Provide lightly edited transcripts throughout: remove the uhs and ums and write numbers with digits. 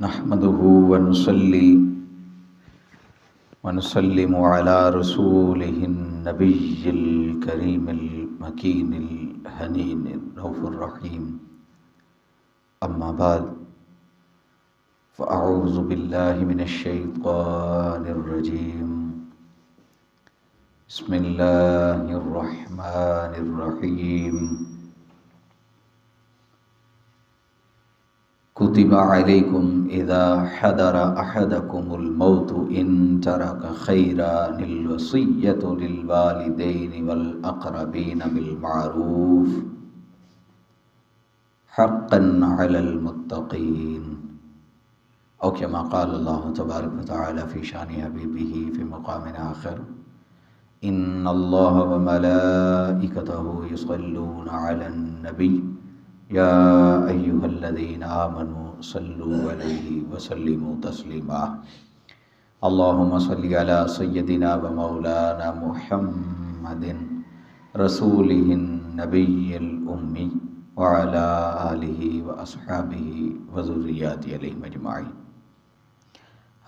نحمده ونصلي ونسلم على رسوله النبي الكريم المكين الهنين الرؤوف الرحيم. أما بعد، فأعوذ بالله من الشيطان الرجيم. بسم الله الرحمن الرحيم. كتب عليكم إذا حضر أحدكم الموت إن ترك خيرا الوصية للوالدين والأقربين بالمعروف حقا على المتقين، أو كما قال الله تبارك وتعالى في شان حبيبه في مقام آخر: إن الله وملائكته يصلون على النبي يا أيها الذين آمنوا صلوا عليه وسلموا تسليما. اللهم صل على سيدنا ومولانا محمد رسوله النبي الأمي وعلى آلہ وأصحابہ وذریاتہ علیہم اجمعین.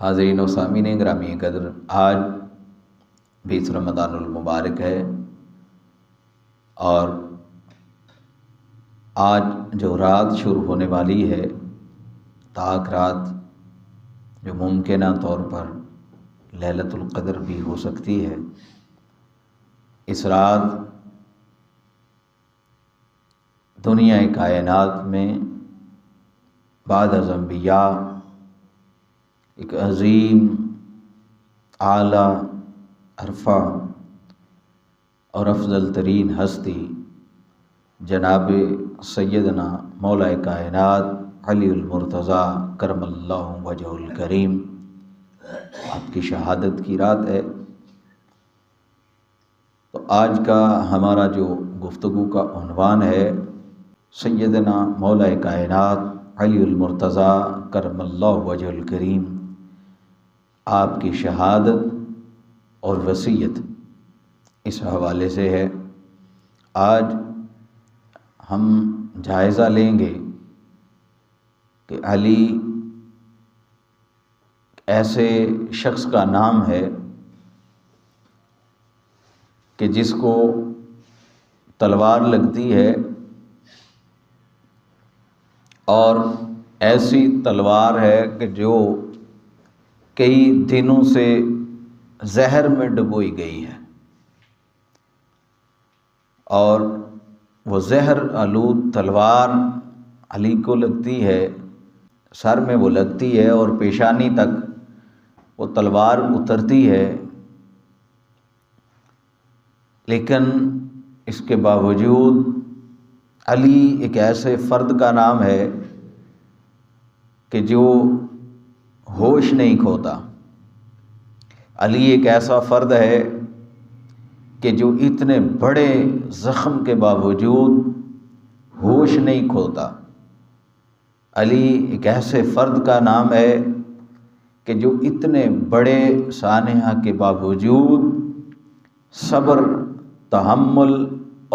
حاضرین و سامعین گرامی قدر، آج 20 رمضان المبارک ہے، اور آج جو رات شروع ہونے والی ہے، طاق رات، جو ممکنہ طور پر لیلۃ القدر بھی ہو سکتی ہے، اس رات دنیا کائنات میں بعد از انبیاء ایک عظیم، اعلیٰ، عرفہ اور افضل ترین ہستی جناب سیدنا مولا کائنات علی المرتضیٰ کرم اللہ وجہ الکریم، آپ کی شہادت کی رات ہے. تو آج کا ہمارا جو گفتگو کا عنوان ہے، سیدنا مولا کائنات علی المرتضیٰ کرم اللہ وجہ الکریم، آپ کی شہادت اور وصیت، اس حوالے سے ہے. آج ہم جائزہ لیں گے کہ علی ایسے شخص کا نام ہے کہ جس کو تلوار لگتی ہے، اور ایسی تلوار ہے کہ جو کئی دنوں سے زہر میں ڈبوئی گئی ہے، اور وہ زہر آلود تلوار علی کو لگتی ہے، سر میں وہ لگتی ہے اور پیشانی تک وہ تلوار اترتی ہے. لیکن اس کے باوجود علی ایک ایسے فرد کا نام ہے کہ جو ہوش نہیں کھوتا. علی ایک ایسا فرد ہے کہ جو اتنے بڑے زخم کے باوجود ہوش نہیں کھوتا. علی ایک ایسے فرد کا نام ہے کہ جو اتنے بڑے سانحہ کے باوجود صبر، تحمل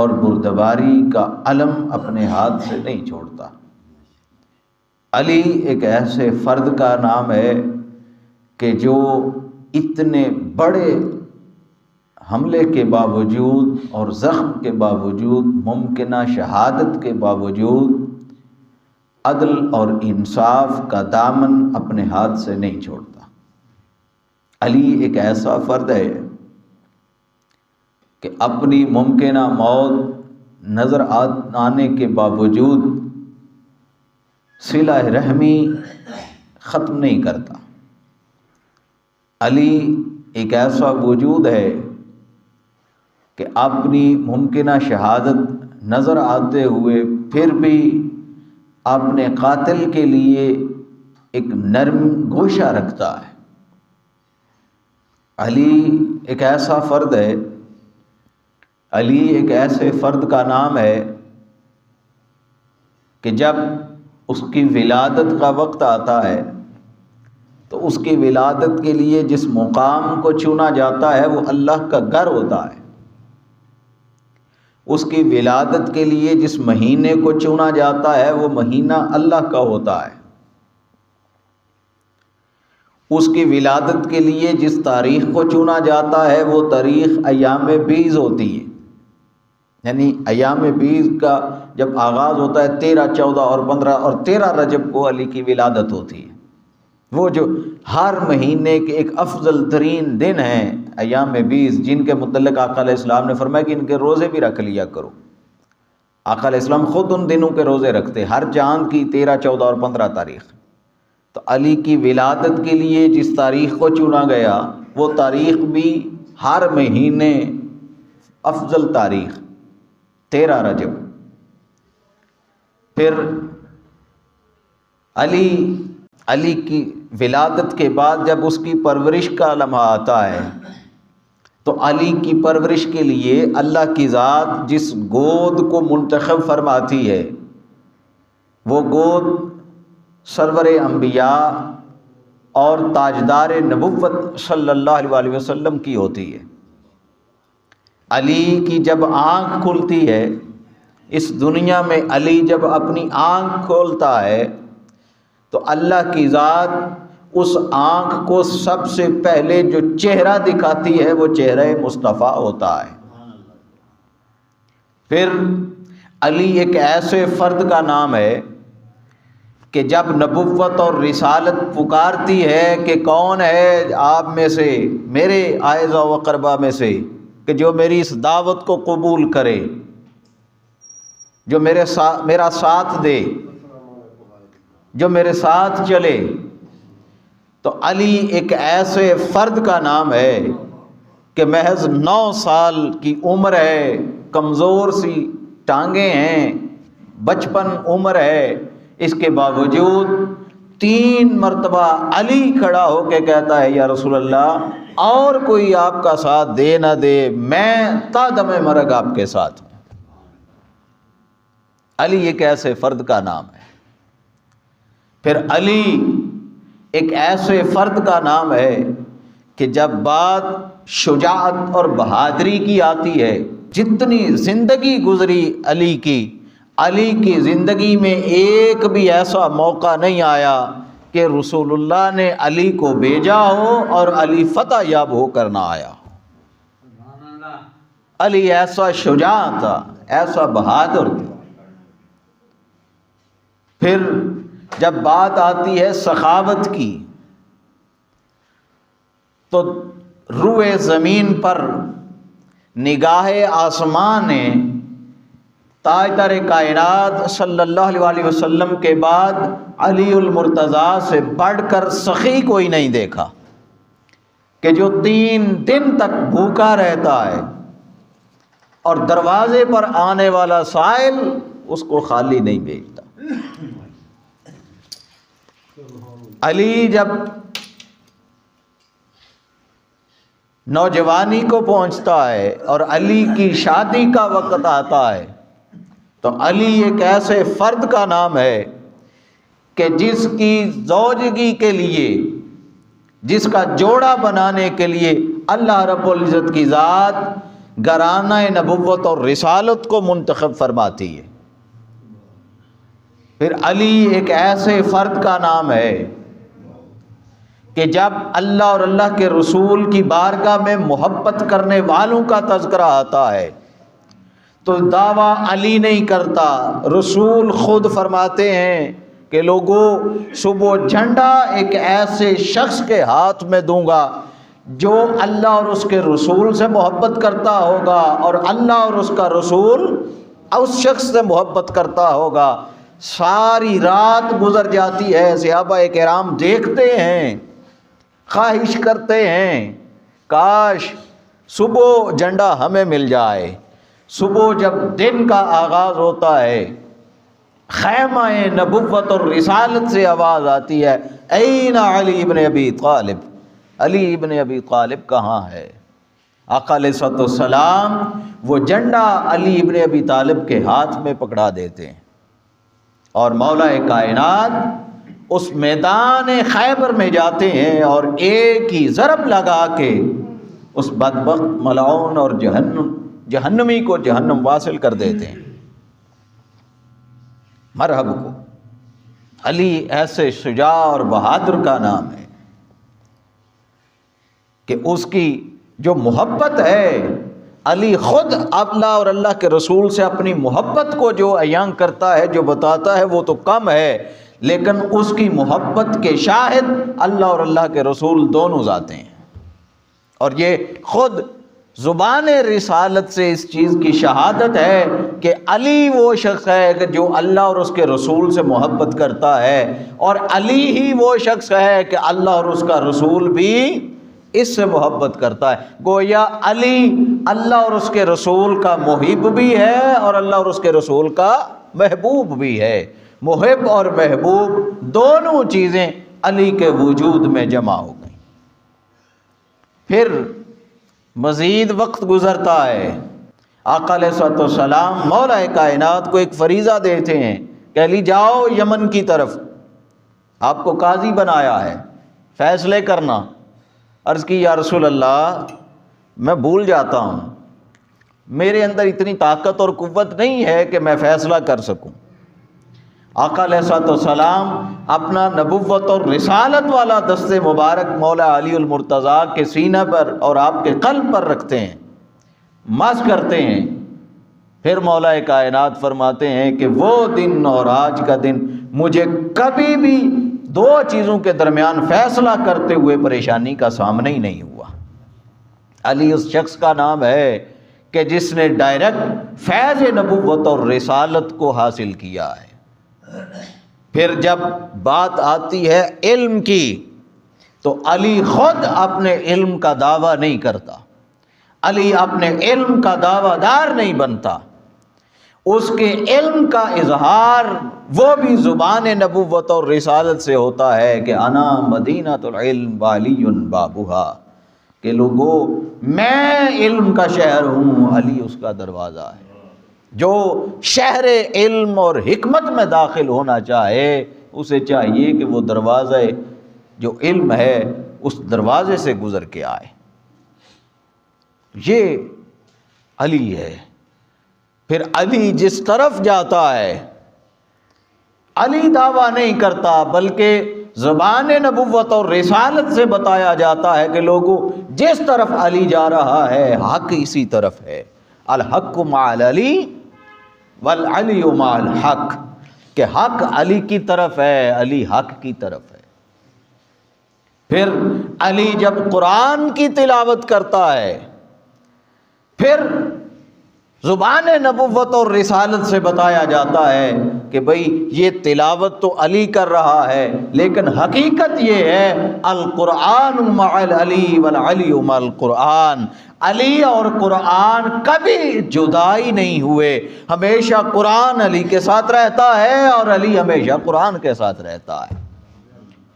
اور بردباری کا علم اپنے ہاتھ سے نہیں چھوڑتا. علی ایک ایسے فرد کا نام ہے کہ جو اتنے بڑے حملے کے باوجود اور زخم کے باوجود، ممکنہ شہادت کے باوجود، عدل اور انصاف کا دامن اپنے ہاتھ سے نہیں چھوڑتا. علی ایک ایسا فرد ہے کہ اپنی ممکنہ موت نظر آنے کے باوجود صلہ رحمی ختم نہیں کرتا. علی ایک ایسا وجود ہے کہ اپنی ممکنہ شہادت نظر آتے ہوئے پھر بھی اپنے قاتل کے لیے ایک نرم گوشہ رکھتا ہے. علی ایک ایسا فرد ہے، علی ایک ایسے فرد کا نام ہے کہ جب اس کی ولادت کا وقت آتا ہے تو اس کی ولادت کے لیے جس مقام کو چنا جاتا ہے وہ اللہ کا گھر ہوتا ہے. اس کی ولادت کے لیے جس مہینے کو چنا جاتا ہے وہ مہینہ اللہ کا ہوتا ہے. اس کی ولادت کے لیے جس تاریخ کو چنا جاتا ہے وہ تاریخ ایام بیض ہوتی ہے، یعنی ایام بیض کا جب آغاز ہوتا ہے 13، 14 اور 15 اور 13 رجب کو علی کی ولادت ہوتی ہے۔ وہ جو ہر مہینے کے ایک افضل ترین دن ہیں ایام بیض، جن کے متعلق آقا علیہ السلام نے فرمایا کہ ان کے روزے بھی رکھ لیا کرو۔ آقا علیہ السلام خود ان دنوں کے روزے رکھتے، ہر چاند کی 13، 14 اور 15 تاریخ۔ تو علی کی ولادت کے لیے جس تاریخ کو چنا گیا وہ تاریخ بھی ہر مہینے افضل تاریخ 13 رجب۔ پھر علی کی ولادت کے بعد جب اس کی پرورش کا لمحہ آتا ہے تو علی کی پرورش کے لیے اللہ کی ذات جس گود کو منتخب فرماتی ہے وہ گود سرور انبیاء اور تاجدار نبوت صلی اللہ علیہ وسلم کی ہوتی ہے۔ علی کی جب آنکھ کھلتی ہے اس دنیا میں، علی جب اپنی آنکھ کھولتا ہے تو اللہ کی ذات اس آنکھ کو سب سے پہلے جو چہرہ دکھاتی ہے وہ چہرہ مصطفیٰ ہوتا ہے۔ پھر علی ایک ایسے فرد کا نام ہے کہ جب نبوت اور رسالت پکارتی ہے کہ کون ہے آپ میں سے، میرے اعزاء و اقرباء میں سے، کہ جو میری اس دعوت کو قبول کرے، جو میرا ساتھ دے، جو میرے ساتھ چلے، تو علی ایک ایسے فرد کا نام ہے کہ محض 9 سال کی عمر ہے، کمزور سی ٹانگیں ہیں، بچپن عمر ہے، اس کے باوجود 3 مرتبہ علی کھڑا ہو کے کہتا ہے یا رسول اللہ اور کوئی آپ کا ساتھ دے نہ دے، میں تا دم مرگ آپ کے ساتھ ہوں۔ علی ایک ایسے فرد کا نام ہے۔ پھر علی ایک ایسے فرد کا نام ہے کہ جب بات شجاعت اور بہادری کی آتی ہے، جتنی زندگی گزری علی کی زندگی میں ایک بھی ایسا موقع نہیں آیا کہ رسول اللہ نے علی کو بھیجا ہو اور علی فتح یاب ہو کر نہ آیا ہو۔ علی ایسا شجاع تھا، ایسا بہادر تھا۔ پھر جب بات آتی ہے سخاوت کی تو روئے زمین پر نگاہ آسمان نے تاجدار کائنات صلی اللہ علیہ وسلم کے بعد علی المرتضیٰ سے بڑھ کر سخی کوئی نہیں دیکھا کہ جو 3 دن تک بھوکا رہتا ہے اور دروازے پر آنے والا سائل اس کو خالی نہیں بھیجتا۔ علی جب نوجوانی کو پہنچتا ہے اور علی کی شادی کا وقت آتا ہے تو علی ایک ایسے فرد کا نام ہے کہ جس کی زوجگی کے لیے، جس کا جوڑا بنانے کے لیے اللہ رب العزت کی ذات گرانہ نبوت اور رسالت کو منتخب فرماتی ہے۔ پھر علی ایک ایسے فرد کا نام ہے کہ جب اللہ اور اللہ کے رسول کی بارگاہ میں محبت کرنے والوں کا تذکرہ آتا ہے تو دعویٰ علی نہیں کرتا، رسول خود فرماتے ہیں کہ لوگوں صبح جھنڈا ایک ایسے شخص کے ہاتھ میں دوں گا جو اللہ اور اس کے رسول سے محبت کرتا ہوگا اور اللہ اور اس کا رسول اس شخص سے محبت کرتا ہوگا۔ ساری رات گزر جاتی ہے، صحابہ کرام دیکھتے ہیں، خواہش کرتے ہیں کاش صبح جھنڈا ہمیں مل جائے۔ صبح جب دن کا آغاز ہوتا ہے، خیمہ نبوت اور رسالت سے آواز آتی ہے، این علی ابن ابی طالب، علی ابن ابی طالب کہاں ہے؟ آقا علیہ السلام وہ جھنڈا علی ابن ابی طالب کے ہاتھ میں پکڑا دیتے ہیں اور مولا کائنات اس میدان خیبر میں جاتے ہیں اور ایک ہی ضرب لگا کے اس بدبخت ملعون اور جہنمی کو جہنم واصل کر دیتے ہیں۔ مرحب کو علی ایسے شجاع اور بہادر کا نام ہے۔ کہ اس کی جو محبت ہے، علی خود اللہ اور اللہ کے رسول سے اپنی محبت کو جو عیاں کرتا ہے، جو بتاتا ہے، وہ تو کم ہے، لیکن اس کی محبت کے شاہد اللہ اور اللہ کے رسول دونوں ذاتیں ہیں۔ اور یہ خود زبان رسالت سے اس چیز کی شہادت ہے کہ علی وہ شخص ہے کہ جو اللہ اور اس کے رسول سے محبت کرتا ہے، اور علی ہی وہ شخص ہے کہ اللہ اور اس کا رسول بھی اس سے محبت کرتا ہے۔ گویا علی اللہ اور اس کے رسول کا محب بھی ہے اور اللہ اور اس کے رسول کا محبوب بھی ہے۔ محب اور محبوب دونوں چیزیں علی کے وجود میں جمع ہو گئیں۔ پھر مزید وقت گزرتا ہے، آقا علیہ الصلوۃ والسلام مولا کائنات کو ایک فریضہ دیتے ہیں کہ علی جاؤ یمن کی طرف، آپ کو قاضی بنایا ہے، فیصلے کرنا۔ عرض کی یا رسول اللہ میں بھول جاتا ہوں، میرے اندر اتنی طاقت اور قوت نہیں ہے کہ میں فیصلہ کر سکوں۔ آقا علیہ الصلوۃ والسلام اپنا نبوت اور رسالت والا دست مبارک مولا علی المرتضیٰ کے سینہ پر اور آپ کے قلب پر رکھتے ہیں، مس کرتے ہیں۔ پھر مولا کائنات فرماتے ہیں کہ وہ دن اور آج کا دن مجھے کبھی بھی دو چیزوں کے درمیان فیصلہ کرتے ہوئے پریشانی کا سامنا ہی نہیں ہوا۔ علی اس شخص کا نام ہے کہ جس نے ڈائریکٹ فیض نبوت اور رسالت کو حاصل کیا ہے۔ پھر جب بات آتی ہے علم کی تو علی خود اپنے علم کا دعویٰ نہیں کرتا، علی اپنے علم کا دعویٰ دار نہیں بنتا، اس کے علم کا اظہار وہ بھی زبان نبوت اور رسالت سے ہوتا ہے کہ انا مدینۃ العلم وعلی بابھا، کہ لوگوں میں علم کا شہر ہوں، علی اس کا دروازہ ہے۔ جو شہر علم اور حکمت میں داخل ہونا چاہے اسے چاہیے کہ وہ دروازہ جو علم ہے اس دروازے سے گزر کے آئے۔ یہ علی ہے۔ پھر علی جس طرف جاتا ہے، علی دعویٰ نہیں کرتا بلکہ زبان نبوت اور رسالت سے بتایا جاتا ہے کہ لوگوں جس طرف علی جا رہا ہے حق اسی طرف ہے۔ الحق مع علی والعلی مع الحق، کہ حق علی کی طرف ہے، علی حق کی طرف ہے۔ پھر علی جب قرآن کی تلاوت کرتا ہے، پھر زبان نبوت اور رسالت سے بتایا جاتا ہے کہ بھئی یہ تلاوت تو علی کر رہا ہے، لیکن حقیقت یہ ہے القرآن مع العلی والعلی مع القرآن، علی اور قرآن کبھی جدائی نہیں ہوئے، ہمیشہ قرآن علی کے ساتھ رہتا ہے اور علی ہمیشہ قرآن کے ساتھ رہتا ہے،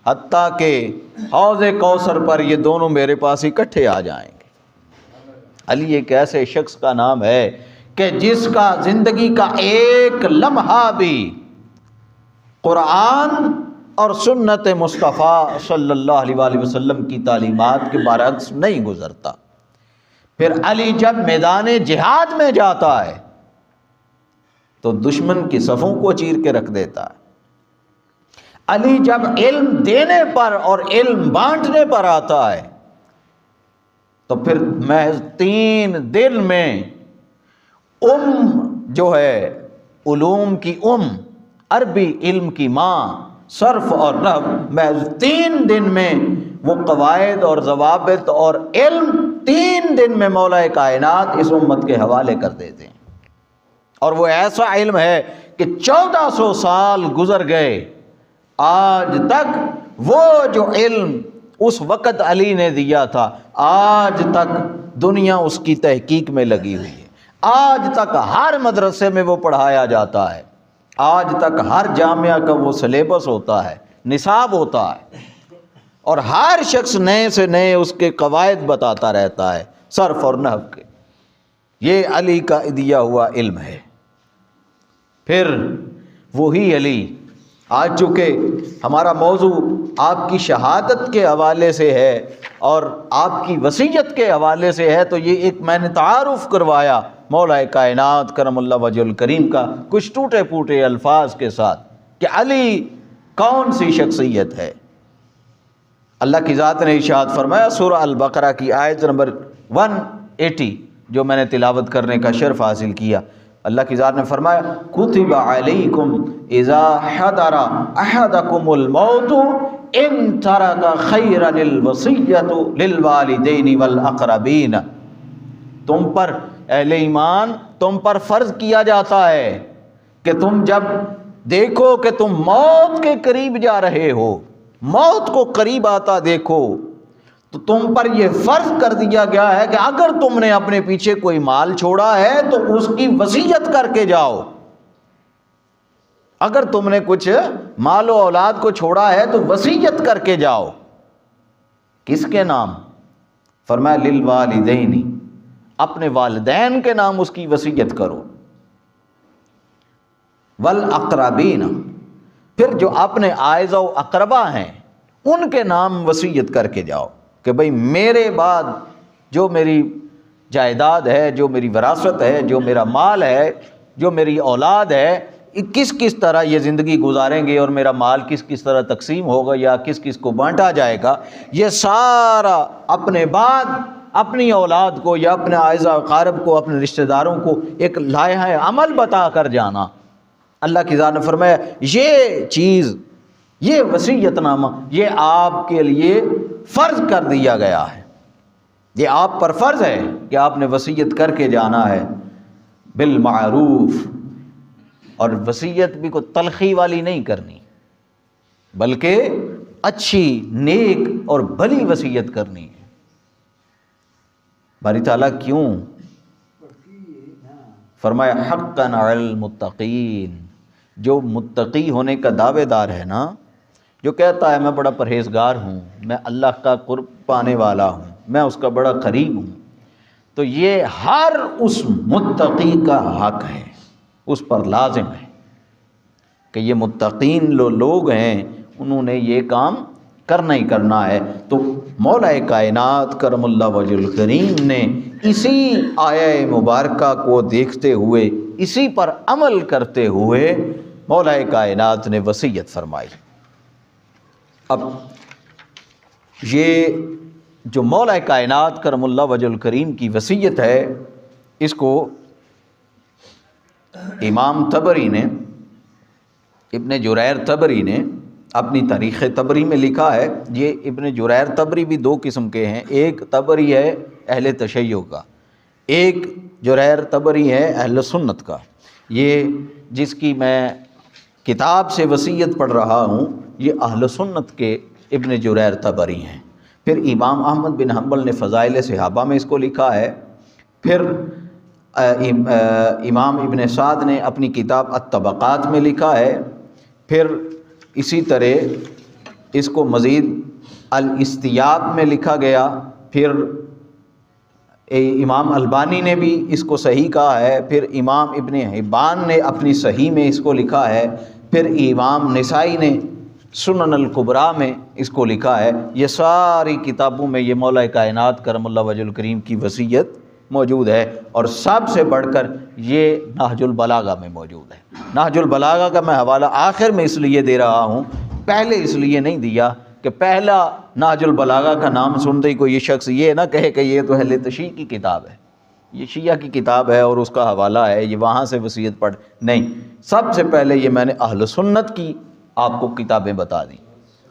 حتیٰ کہ حوض کوثر پر یہ دونوں میرے پاس اکٹھے آ جائیں گے۔ علی ایک ایسے شخص کا نام ہے کہ جس کا زندگی کا ایک لمحہ بھی قرآن اور سنت مصطفیٰ صلی اللہ علیہ وآلہ وسلم کی تعلیمات کے برعکس نہیں گزرتا۔ پھر علی جب میدان جہاد میں جاتا ہے تو دشمن کی صفوں کو چیر کے رکھ دیتا ہے۔ علی جب علم دینے پر اور علم بانٹنے پر آتا ہے تو پھر محض 3 دن میں جو ہے علوم کی عربی علم کی ماں صرف اور نحو، محض 3 دن میں وہ قواعد اور ضوابط اور علم 3 دن میں مولا کائنات اس امت کے حوالے کر دیتے ہیں۔ اور وہ ایسا علم ہے کہ 1400 سال گزر گئے، آج تک وہ جو علم اس وقت علی نے دیا تھا آج تک دنیا اس کی تحقیق میں لگی ہوئی ہے، آج تک ہر مدرسے میں وہ پڑھایا جاتا ہے، آج تک ہر جامعہ کا وہ سلیبس ہوتا ہے، نصاب ہوتا ہے، اور ہر شخص نئے سے نئے اس کے قواعد بتاتا رہتا ہے صرف اور نحو کے۔ یہ علی کا دیا ہوا علم ہے۔ پھر وہی علی، آج چونکہ ہمارا موضوع آپ کی شہادت کے حوالے سے ہے اور آپ کی وصیت کے حوالے سے ہے، تو یہ ایک میں نے تعارف کروایا مولا کائنات کرم اللہ وجہ الکریم کا کچھ ٹوٹے پھوٹے الفاظ کے ساتھ کہ علی کون سی شخصیت ہے۔ اللہ کی ذات نے ارشاد فرمایا سورہ البقرہ کی آیت نمبر 180 جو میں نے تلاوت کرنے کا شرف حاصل کیا، اللہ کی ذات نے فرمایا کتب علیکم اذا حضر احدکم الموت ان ترک خیرا الوصیۃ للوالدین والاقربین، تم پر اہل ایمان تم پر فرض کیا جاتا ہے کہ تم جب دیکھو کہ تم موت کے قریب جا رہے ہو، موت کو قریب آتا دیکھو، تو تم پر یہ فرض کر دیا گیا ہے کہ اگر تم نے اپنے پیچھے کوئی مال چھوڑا ہے تو اس کی وصیت کر کے جاؤ۔ اگر تم نے کچھ مال و اولاد کو چھوڑا ہے تو وصیت کر کے جاؤ۔ کس کے نام؟ فرمایا للوالدین، اپنے والدین کے نام اس کی وصیت کرو، والاقربین، پھر جو اپنے اعزا و اقربا ہیں ان کے نام وصیت کر کے جاؤ کہ بھئی میرے بعد جو میری جائیداد ہے، جو میری وراثت ہے، جو میرا مال ہے، جو میری اولاد ہے، کس کس طرح یہ زندگی گزاریں گے اور میرا مال کس کس طرح تقسیم ہوگا یا کس کس کو بانٹا جائے گا، یہ سارا اپنے بعد اپنی اولاد کو یا اپنے اعزا و اقارب کو، اپنے رشتہ داروں کو ایک لائحہ عمل بتا کر جانا۔ اللہ کی ذات نے فرمایا یہ چیز، یہ وصیت نامہ، یہ آپ کے لیے فرض کر دیا گیا ہے، یہ آپ پر فرض ہے کہ آپ نے وصیت کر کے جانا ہے بالمعروف، اور وصیت بھی کوئی تلخی والی نہیں کرنی بلکہ اچھی نیک اور بھلی وصیت کرنی ہے۔ باری تعالیٰ کیوں فرمایا حقاً علی المتقین، جو متقی ہونے کا دعوے دار ہے نا، جو کہتا ہے میں بڑا پرہیزگار ہوں، میں اللہ کا قرب پانے والا ہوں، میں اس کا بڑا قریب ہوں، تو یہ ہر اس متقی کا حق ہے، اس پر لازم ہے کہ یہ متقین لوگ ہیں، انہوں نے یہ کام کرنا ہی کرنا ہے۔ تو مولا کائنات کرم اللہ وجہ الکریم نے اسی آیہ مبارکہ کو دیکھتے ہوئے، اسی پر عمل کرتے ہوئے مولا کائنات نے وصیت فرمائی۔ اب یہ جو مولا کائنات کرم اللہ وجہ الکریم کی وصیت ہے، اس کو امام طبری نے، ابن جریر طبری نے اپنی تاریخ طبری میں لکھا ہے۔ یہ ابن جریر طبری بھی دو قسم کے ہیں، ایک طبری ہے اہل تشیع کا، ایک جریر طبری ہے اہل سنت کا۔ یہ جس کی میں کتاب سے وصیت پڑھ رہا ہوں یہ اہل سنت کے ابن جریر طبری ہیں۔ پھر امام احمد بن حنبل نے فضائل صحابہ میں اس کو لکھا ہے، پھر امام ابن سعد نے اپنی کتاب الطبقات میں لکھا ہے، پھر اسی طرح اس کو مزید الاستیاب میں لکھا گیا، پھر امام البانی نے بھی اس کو صحیح کہا ہے، پھر امام ابن حبان نے اپنی صحیح میں اس کو لکھا ہے، پھر امام نسائی نے سنن الکبریٰ میں اس کو لکھا ہے۔ یہ ساری کتابوں میں یہ مولا کائنات کرم اللہ وجہ الکریم کی وصیت موجود ہے، اور سب سے بڑھ کر یہ نہج البلاغہ میں موجود ہے۔ نہج البلاغہ کا میں حوالہ آخر میں اس لیے دے رہا ہوں، پہلے اس لیے نہیں دیا کہ پہلا نہج البلاغہ کا نام سنتے ہی کوئی یہ شخص یہ نہ کہے کہ یہ تو اہل تشیع کی کتاب ہے، یہ شیعہ کی کتاب ہے اور اس کا حوالہ ہے، یہ وہاں سے وصیت پڑھ، نہیں، سب سے پہلے یہ میں نے اہل سنت کی آپ کو کتابیں بتا دیں،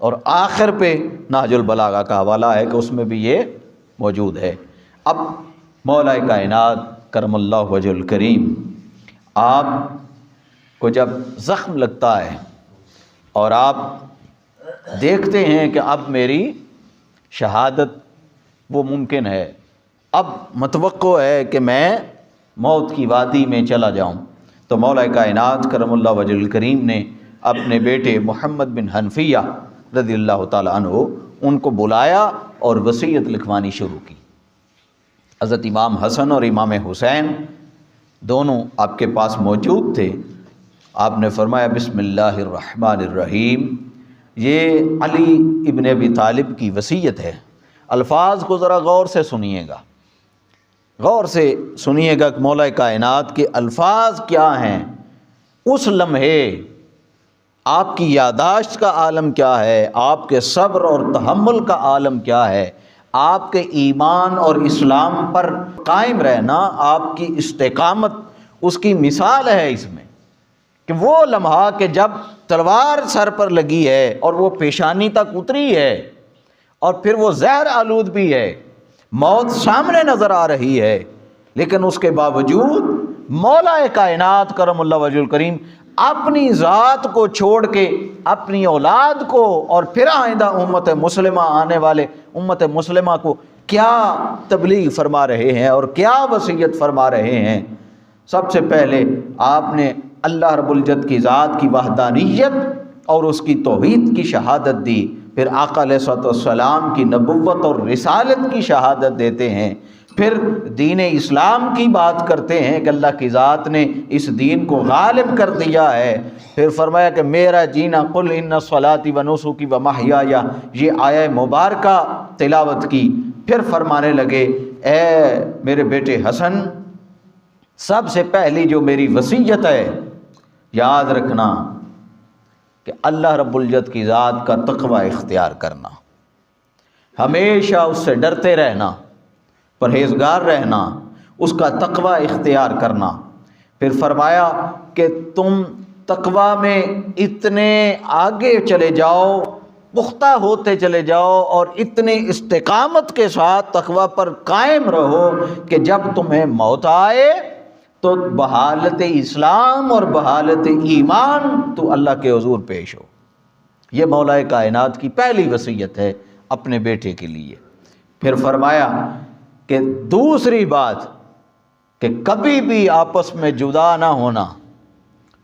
اور آخر پہ نہج البلاغہ کا حوالہ ہے کہ اس میں بھی یہ موجود ہے۔ اب مولا کائنات کرم اللہ وجہ الکریم آپ کو جب زخم لگتا ہے اور آپ دیکھتے ہیں کہ اب میری شہادت وہ ممکن ہے، اب متوقع ہے کہ میں موت کی وادی میں چلا جاؤں، تو مولا کائنات کرم اللہ وجہ الکریم نے اپنے بیٹے محمد بن حنفیہ رضی اللہ تعالیٰ عنہ ان کو بلایا اور وصیت لکھوانی شروع کی۔ حضرت امام حسن اور امام حسین دونوں آپ کے پاس موجود تھے۔ آپ نے فرمایا بسم اللہ الرحمن الرحیم، یہ علی ابن ابی طالب کی وصیت ہے۔ الفاظ کو ذرا غور سے سنیے گا، غور سے سنیے گا کہ مولا کائنات کے الفاظ کیا ہیں۔ اس لمحے آپ کی یادداشت کا عالم کیا ہے، آپ کے صبر اور تحمل کا عالم کیا ہے، آپ کے ایمان اور اسلام پر قائم رہنا، آپ کی استقامت، اس کی مثال ہے اس میں کہ وہ لمحہ کہ جب تلوار سر پر لگی ہے اور وہ پیشانی تک اتری ہے اور پھر وہ زہر آلود بھی ہے، موت سامنے نظر آ رہی ہے، لیکن اس کے باوجود مولا کائنات کرم اللہ وجہ الکریم اپنی ذات کو چھوڑ کے اپنی اولاد کو اور پھر آئندہ امت مسلمہ آنے والے امت مسلمہ کو کیا تبلیغ فرما رہے ہیں اور کیا وصیت فرما رہے ہیں۔ سب سے پہلے آپ نے اللہ رب العزت کی ذات کی وحدانیت اور اس کی توحید کی شہادت دی، پھر آقا علیہ الصلوۃ والسلام کی نبوت اور رسالت کی شہادت دیتے ہیں، پھر دین اسلام کی بات کرتے ہیں کہ اللہ کی ذات نے اس دین کو غالب کر دیا ہے، پھر فرمایا کہ میرا جینا قل ان صلاتی و نسکی و محیایا، یہ آیہ مبارکہ تلاوت کی، پھر فرمانے لگے اے میرے بیٹے حسن، سب سے پہلی جو میری وصیت ہے یاد رکھنا کہ اللہ رب العزت کی ذات کا تقوی اختیار کرنا، ہمیشہ اس سے ڈرتے رہنا، پرہیزگار رہنا، اس کا تقوی اختیار کرنا۔ پھر فرمایا کہ تم تقوی میں اتنے آگے چلے جاؤ، پختہ ہوتے چلے جاؤ اور اتنے استقامت کے ساتھ تقوی پر قائم رہو کہ جب تمہیں موت آئے تو بحالت اسلام اور بحالت ایمان تو اللہ کے حضور پیش ہو۔ یہ مولا کائنات کی پہلی وصیت ہے اپنے بیٹے کے لیے۔ پھر فرمایا کہ دوسری بات کہ کبھی بھی آپس میں جدا نہ ہونا،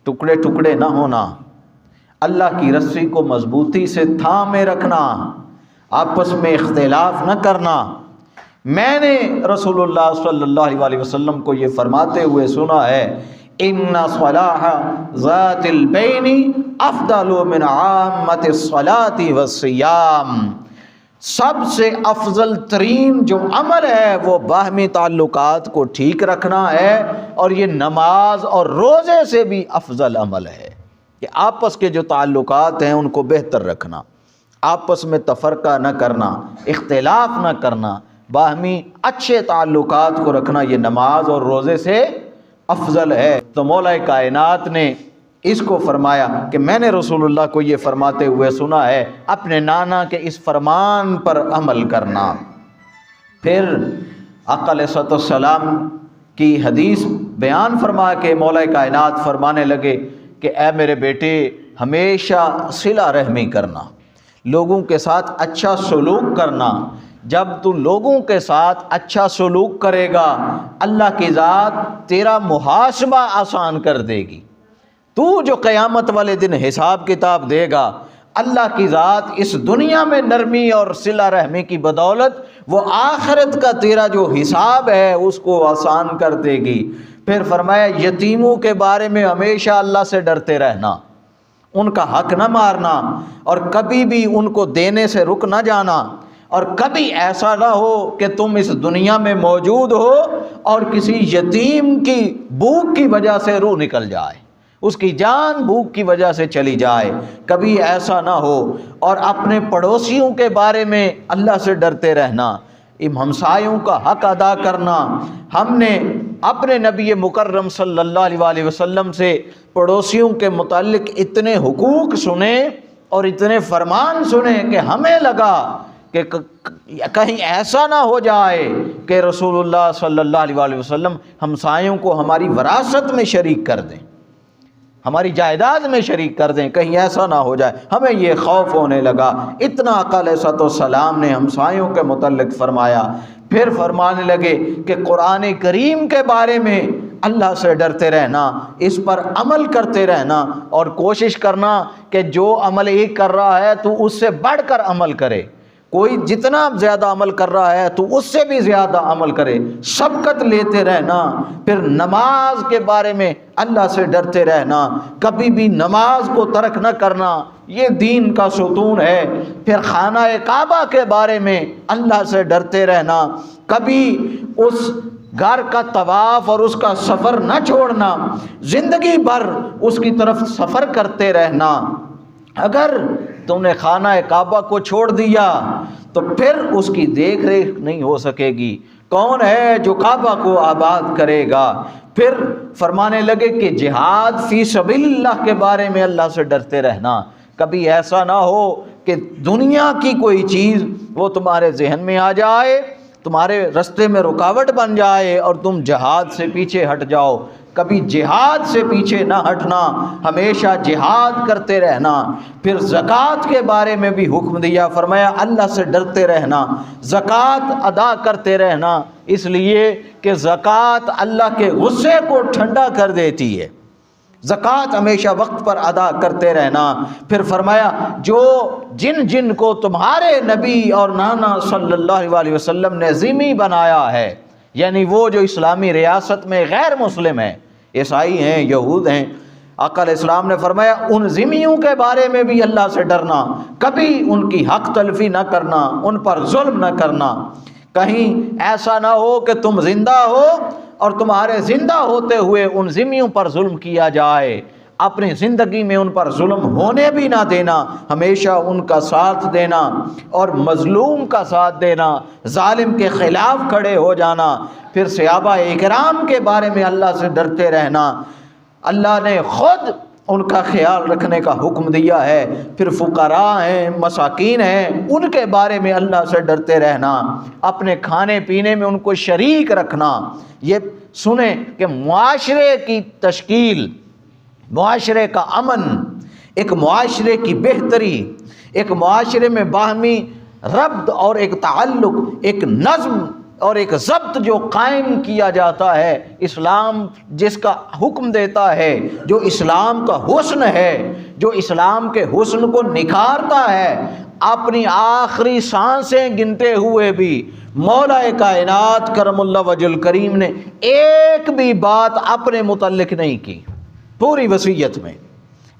ٹکڑے ٹکڑے نہ ہونا، اللہ کی رسی کو مضبوطی سے تھامے رکھنا، آپس میں اختلاف نہ کرنا۔ میں نے رسول اللہ صلی اللہ علیہ وسلم کو یہ فرماتے ہوئے سنا ہے، ان صلاح ذات البین افضل من عامۃ الصلاۃ والصیام، سب سے افضل ترین جو عمل ہے وہ باہمی تعلقات کو ٹھیک رکھنا ہے، اور یہ نماز اور روزے سے بھی افضل عمل ہے کہ آپس کے جو تعلقات ہیں ان کو بہتر رکھنا، آپس میں تفرقہ نہ کرنا، اختلاف نہ کرنا، باہمی اچھے تعلقات کو رکھنا، یہ نماز اور روزے سے افضل ہے۔ تو مولا کائنات نے اس کو فرمایا کہ میں نے رسول اللہ کو یہ فرماتے ہوئے سنا ہے، اپنے نانا کے اس فرمان پر عمل کرنا۔ پھر آقا علیہ الصلوۃ والسلام کی حدیث بیان فرما کے مولا کائنات فرمانے لگے کہ اے میرے بیٹے، ہمیشہ صلہ رحمی کرنا، لوگوں کے ساتھ اچھا سلوک کرنا۔ جب تو لوگوں کے ساتھ اچھا سلوک کرے گا، اللہ کی ذات تیرا محاسبہ آسان کر دے گی۔ تو جو قیامت والے دن حساب کتاب دے گا، اللہ کی ذات اس دنیا میں نرمی اور صلہ رحمی کی بدولت وہ آخرت کا تیرا جو حساب ہے اس کو آسان کر دے گی۔ پھر فرمایا یتیموں کے بارے میں ہمیشہ اللہ سے ڈرتے رہنا، ان کا حق نہ مارنا، اور کبھی بھی ان کو دینے سے رک نہ جانا، اور کبھی ایسا نہ ہو کہ تم اس دنیا میں موجود ہو اور کسی یتیم کی بھوک کی وجہ سے روح نکل جائے، اس کی جان بھوک کی وجہ سے چلی جائے، کبھی ایسا نہ ہو۔ اور اپنے پڑوسیوں کے بارے میں اللہ سے ڈرتے رہنا، ہمسایوں کا حق ادا کرنا۔ ہم نے اپنے نبی مکرم صلی اللہ علیہ وسلم سے پڑوسیوں کے متعلق اتنے حقوق سنے اور اتنے فرمان سنے کہ ہمیں لگا کہ کہیں ایسا نہ ہو جائے کہ رسول اللہ صلی اللہ علیہ وسلم ہمسایوں کو ہماری وراثت میں شریک کر دیں، ہماری جائیداد میں شریک کر دیں، کہیں ایسا نہ ہو جائے۔ ہمیں یہ خوف ہونے لگا، اتنا آقا علیہ الصلوۃ والسلام نے ہمسایوں کے متعلق فرمایا۔ پھر فرمانے لگے کہ قرآن کریم کے بارے میں اللہ سے ڈرتے رہنا، اس پر عمل کرتے رہنا، اور کوشش کرنا کہ جو عمل ایک کر رہا ہے تو اس سے بڑھ کر عمل کرے، کوئی جتنا زیادہ عمل کر رہا ہے تو اس سے بھی زیادہ عمل کرے، سبقت لیتے رہنا۔ پھر نماز کے بارے میں اللہ سے ڈرتے رہنا، کبھی بھی نماز کو ترک نہ کرنا، یہ دین کا ستون ہے۔ پھر خانہ کعبہ کے بارے میں اللہ سے ڈرتے رہنا، کبھی اس گھر کا طواف اور اس کا سفر نہ چھوڑنا، زندگی بھر اس کی طرف سفر کرتے رہنا۔ اگر تم نے خانہ کعبہ کو چھوڑ دیا تو پھر اس کی دیکھ ریکھ نہیں ہو سکے گی، کون ہے جو کعبہ کو آباد کرے گا؟ پھر فرمانے لگے کہ جہاد فی سبیل اللہ کے بارے میں اللہ سے ڈرتے رہنا، کبھی ایسا نہ ہو کہ دنیا کی کوئی چیز وہ تمہارے ذہن میں آ جائے، تمہارے رستے میں رکاوٹ بن جائے اور تم جہاد سے پیچھے ہٹ جاؤ۔ کبھی جہاد سے پیچھے نہ ہٹنا، ہمیشہ جہاد کرتے رہنا۔ پھر زکوٰۃ کے بارے میں بھی حکم دیا، فرمایا اللہ سے ڈرتے رہنا، زکوٰۃ ادا کرتے رہنا، اس لیے کہ زکوٰۃ اللہ کے غصے کو ٹھنڈا کر دیتی ہے۔ زکوٰۃ ہمیشہ وقت پر ادا کرتے رہنا۔ پھر فرمایا جو جن کو تمہارے نبی اور نانا صلی اللہ علیہ وسلم نے ذمہ بنایا ہے، یعنی وہ جو اسلامی ریاست میں غیر مسلم ہیں، عیسائی ہیں، یہود ہیں، آقا علیہ السلام نے فرمایا ان ذمیوں کے بارے میں بھی اللہ سے ڈرنا، کبھی ان کی حق تلفی نہ کرنا، ان پر ظلم نہ کرنا۔ کہیں ایسا نہ ہو کہ تم زندہ ہو اور تمہارے زندہ ہوتے ہوئے ان ذمیوں پر ظلم کیا جائے، اپنی زندگی میں ان پر ظلم ہونے بھی نہ دینا، ہمیشہ ان کا ساتھ دینا اور مظلوم کا ساتھ دینا، ظالم کے خلاف کھڑے ہو جانا۔ پھر صحابہ اکرام کے بارے میں اللہ سے ڈرتے رہنا، اللہ نے خود ان کا خیال رکھنے کا حکم دیا ہے۔ پھر فقراء ہیں، مساکین ہیں، ان کے بارے میں اللہ سے ڈرتے رہنا، اپنے کھانے پینے میں ان کو شریک رکھنا۔ یہ سنیں کہ معاشرے کی تشکیل، معاشرے کا امن، ایک معاشرے کی بہتری، ایک معاشرے میں باہمی ربط اور ایک تعلق، ایک نظم اور ایک ضبط جو قائم کیا جاتا ہے، اسلام جس کا حکم دیتا ہے، جو اسلام کا حسن ہے، جو اسلام کے حسن کو نکھارتا ہے۔ اپنی آخری سانسیں گنتے ہوئے بھی مولا کائنات کرم اللہ وجہ الکریم نے ایک بھی بات اپنے متعلق نہیں کی پوری وصیت میں۔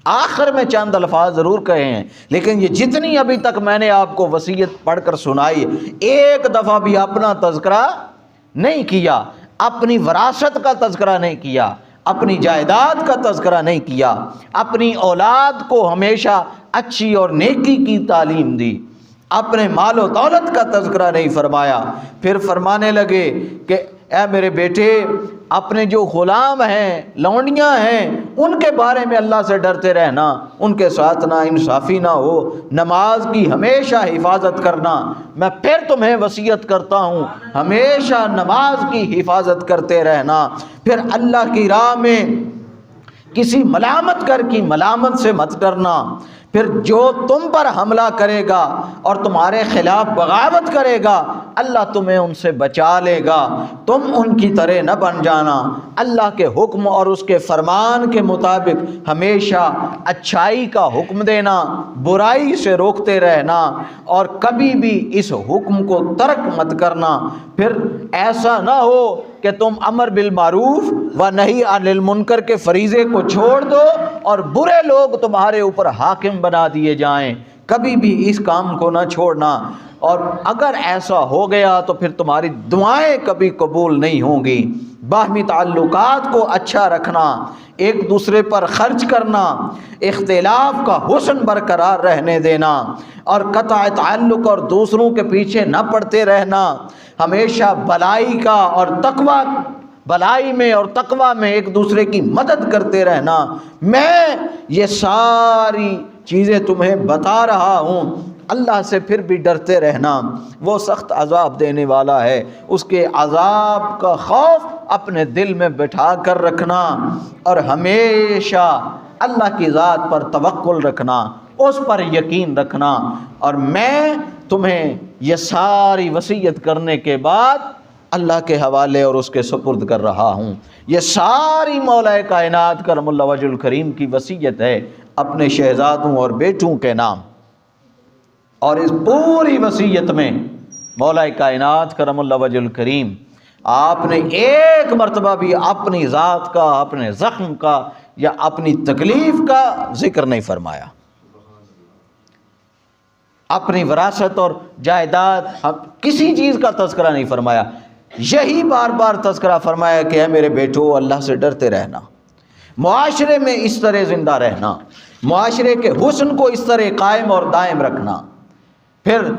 آخر میں چند الفاظ ضرور کہے ہیں، لیکن یہ جتنی ابھی تک میں نے آپ کو وصیت پڑھ کر سنائی، ایک دفعہ بھی اپنا تذکرہ نہیں کیا، اپنی وراثت کا تذکرہ نہیں کیا، اپنی جائیداد کا تذکرہ نہیں کیا، اپنی اولاد کو ہمیشہ اچھی اور نیکی کی تعلیم دی، اپنے مال و دولت کا تذکرہ نہیں فرمایا۔ پھر فرمانے لگے کہ اے میرے بیٹے، اپنے جو غلام ہیں، لونڈیاں ہیں، ان کے بارے میں اللہ سے ڈرتے رہنا، ان کے ساتھ نا انصافی نہ ہو، نماز کی ہمیشہ حفاظت کرنا۔ میں پھر تمہیں وصیت کرتا ہوں ہمیشہ نماز کی حفاظت کرتے رہنا۔ پھر اللہ کی راہ میں کسی ملامت کر کی ملامت سے مت ڈرنا۔ پھر جو تم پر حملہ کرے گا اور تمہارے خلاف بغاوت کرے گا، اللہ تمہیں ان سے بچا لے گا، تم ان کی طرح نہ بن جانا۔ اللہ کے حکم اور اس کے فرمان کے مطابق ہمیشہ اچھائی کا حکم دینا، برائی سے روکتے رہنا، اور کبھی بھی اس حکم کو ترک مت کرنا۔ پھر ایسا نہ ہو کہ تم امر بالمعروف و نہی عن المنکر کے فریضے کو چھوڑ دو اور برے لوگ تمہارے اوپر حاکم بنا دیے جائیں، کبھی بھی اس کام کو نہ چھوڑنا۔ اور اگر ایسا ہو گیا تو پھر تمہاری دعائیں کبھی قبول نہیں ہوں گی۔ باہمی تعلقات کو اچھا رکھنا، ایک دوسرے پر خرچ کرنا، اختلاف کا حسن برقرار رہنے دینا، اور قطع تعلق اور دوسروں کے پیچھے نہ پڑتے رہنا، ہمیشہ بلائی کا اور تقوی، بلائی میں اور تقوی میں ایک دوسرے کی مدد کرتے رہنا۔ میں یہ ساری چیزیں تمہیں بتا رہا ہوں، اللہ سے پھر بھی ڈرتے رہنا، وہ سخت عذاب دینے والا ہے، اس کے عذاب کا خوف اپنے دل میں بٹھا کر رکھنا، اور ہمیشہ اللہ کی ذات پر توکل رکھنا، اس پر یقین رکھنا۔ اور میں تمہیں یہ ساری وصیت کرنے کے بعد اللہ کے حوالے اور اس کے سپرد کر رہا ہوں۔ یہ ساری مولا کائنات کرم اللہ وجہ الکریم کی وصیت ہے اپنے شہزادوں اور بیٹوں کے نام، اور اس پوری وصیت میں مولا کائنات کرم اللہ وجہ الکریم آپ نے ایک مرتبہ بھی اپنی ذات کا، اپنے زخم کا یا اپنی تکلیف کا ذکر نہیں فرمایا، اپنی وراثت اور جائیداد کسی چیز کا تذکرہ نہیں فرمایا، یہی بار بار تذکرہ فرمایا کہ اے میرے بیٹو اللہ سے ڈرتے رہنا، معاشرے میں اس طرح زندہ رہنا، معاشرے کے حسن کو اس طرح قائم اور دائم رکھنا۔ پھر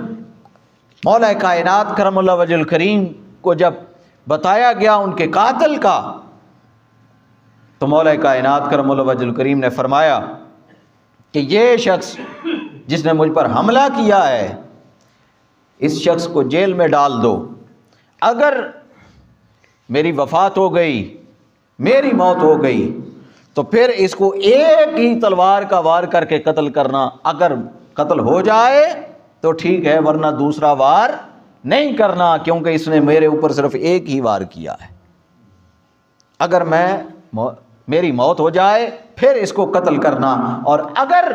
مولا کائنات کرم اللہ وجہ الکریم کو جب بتایا گیا ان کے قاتل کا، تو مولا کائنات کرم اللہ وجہ الکریم نے فرمایا کہ یہ شخص جس نے مجھ پر حملہ کیا ہے، اس شخص کو جیل میں ڈال دو، اگر میری وفات ہو گئی، میری موت ہو گئی، تو پھر اس کو ایک ہی تلوار کا وار کر کے قتل کرنا، اگر قتل ہو جائے تو ٹھیک ہے، ورنہ دوسرا وار نہیں کرنا، کیونکہ اس نے میرے اوپر صرف ایک ہی وار کیا ہے۔ اگر میری موت ہو جائے پھر اس کو قتل کرنا، اور اگر